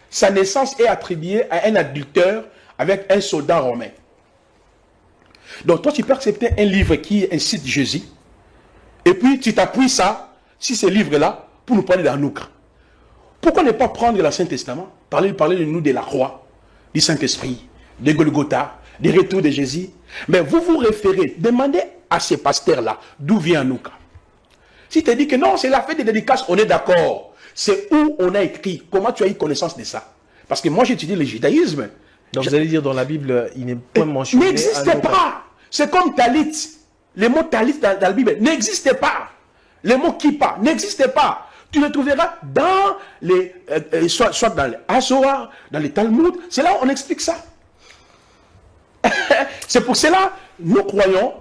Sa naissance est attribuée à un adultère avec un soldat romain. Donc toi tu peux accepter un livre qui incite Jésus, et puis tu t'appuies ça, si ce livre-là, pour nous parler d'Hanouka. Pourquoi ne pas prendre l'Ancien Testament, parler de nous de la croix, du Saint-Esprit, de Golgotha, du retour de Jésus. Mais vous vous référez, demandez à ces pasteurs-là, d'où vient Nouka. Si tu dis que non, c'est la fête des dédicaces, on est d'accord. C'est où on a écrit. Comment tu as eu connaissance de ça? Parce que moi, j'étudie le judaïsme. Donc vous allez dire dans la Bible, il n'est pas mentionné. N'existe pas. C'est comme talit. Le mot talit dans la Bible n'existe pas. Le mot kippa n'existe pas. Tu le trouveras dans les, soit dans les Hazoar, dans les Talmud. C'est là où on explique ça. C'est pour cela, nous croyons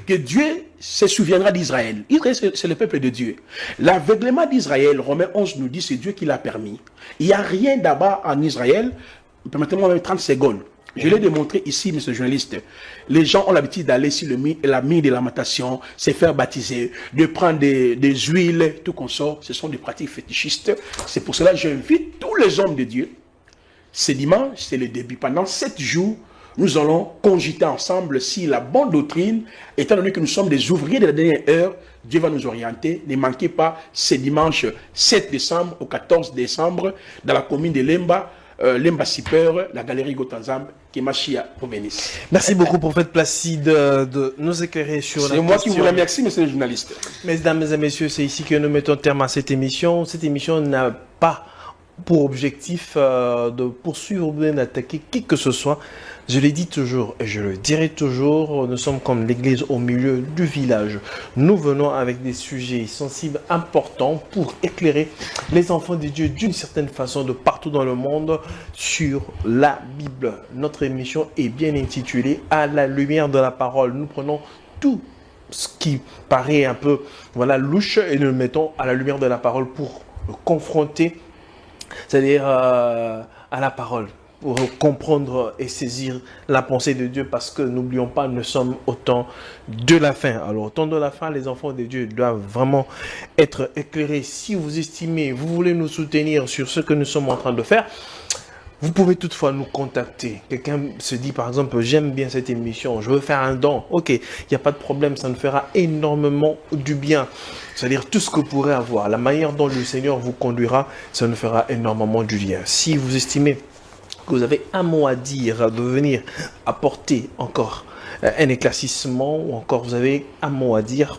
que Dieu se souviendra d'Israël. Israël, c'est le peuple de Dieu. L'aveuglement d'Israël, Romains 11 nous dit, c'est Dieu qui l'a permis. Il n'y a rien d'abord en Israël. Permettez-moi 30 secondes. Je l'ai démontré ici, monsieur le journaliste. Les gens ont l'habitude d'aller sur la mine de lamentation, se faire baptiser, de prendre des huiles, tout qu'on sort. Ce sont des pratiques fétichistes. C'est pour cela que j'invite tous les hommes de Dieu. Ce dimanche, c'est le début. Pendant 7 jours, nous allons cogiter ensemble si la bonne doctrine, étant donné que nous sommes des ouvriers de la dernière heure, Dieu va nous orienter. Ne manquez pas ce dimanche 7 décembre au 14 décembre dans la commune de Lemba. Lemba Siper, la galerie Gotanzam, qui Machia vous bénisse. Merci beaucoup, prophète Placide, de nous éclairer sur la question. C'est moi qui vous remercie, monsieur le journaliste. Mesdames et messieurs, c'est ici que nous mettons terme à cette émission. Cette émission n'a pas pour objectif de poursuivre ou d'attaquer qui que ce soit. Je l'ai dit toujours et je le dirai toujours, nous sommes comme l'église au milieu du village. Nous venons avec des sujets sensibles importants pour éclairer les enfants de Dieu d'une certaine façon de partout dans le monde sur la Bible. Notre émission est bien intitulée « À la lumière de la parole ». Nous prenons tout ce qui paraît un peu louche et nous le mettons à la lumière de la parole pour le confronter, c'est-à-dire à la parole, pour comprendre et saisir la pensée de Dieu, parce que n'oublions pas, nous sommes au temps de la fin. Alors au temps de la fin, les enfants de Dieu doivent vraiment être éclairés. Si vous estimez, vous voulez nous soutenir sur ce que nous sommes en train de faire, vous pouvez toutefois nous contacter. Quelqu'un se dit par exemple, j'aime bien cette émission, je veux faire un don. Ok, il n'y a pas de problème, ça nous fera énormément du bien. C'est-à-dire tout ce que vous pourrez avoir, la manière dont le Seigneur vous conduira, ça nous fera énormément du bien. Si vous estimez que vous avez un mot à dire, de venir apporter encore un éclaircissement, ou encore vous avez un mot à dire,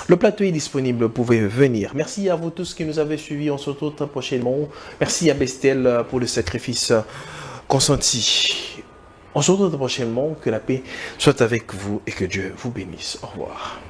le plateau est disponible, vous pouvez venir. Merci à vous tous qui nous avez suivis, on se retrouve très prochainement. Merci à Bestel pour le sacrifice consenti. On se retrouve très prochainement, que la paix soit avec vous et que Dieu vous bénisse. Au revoir.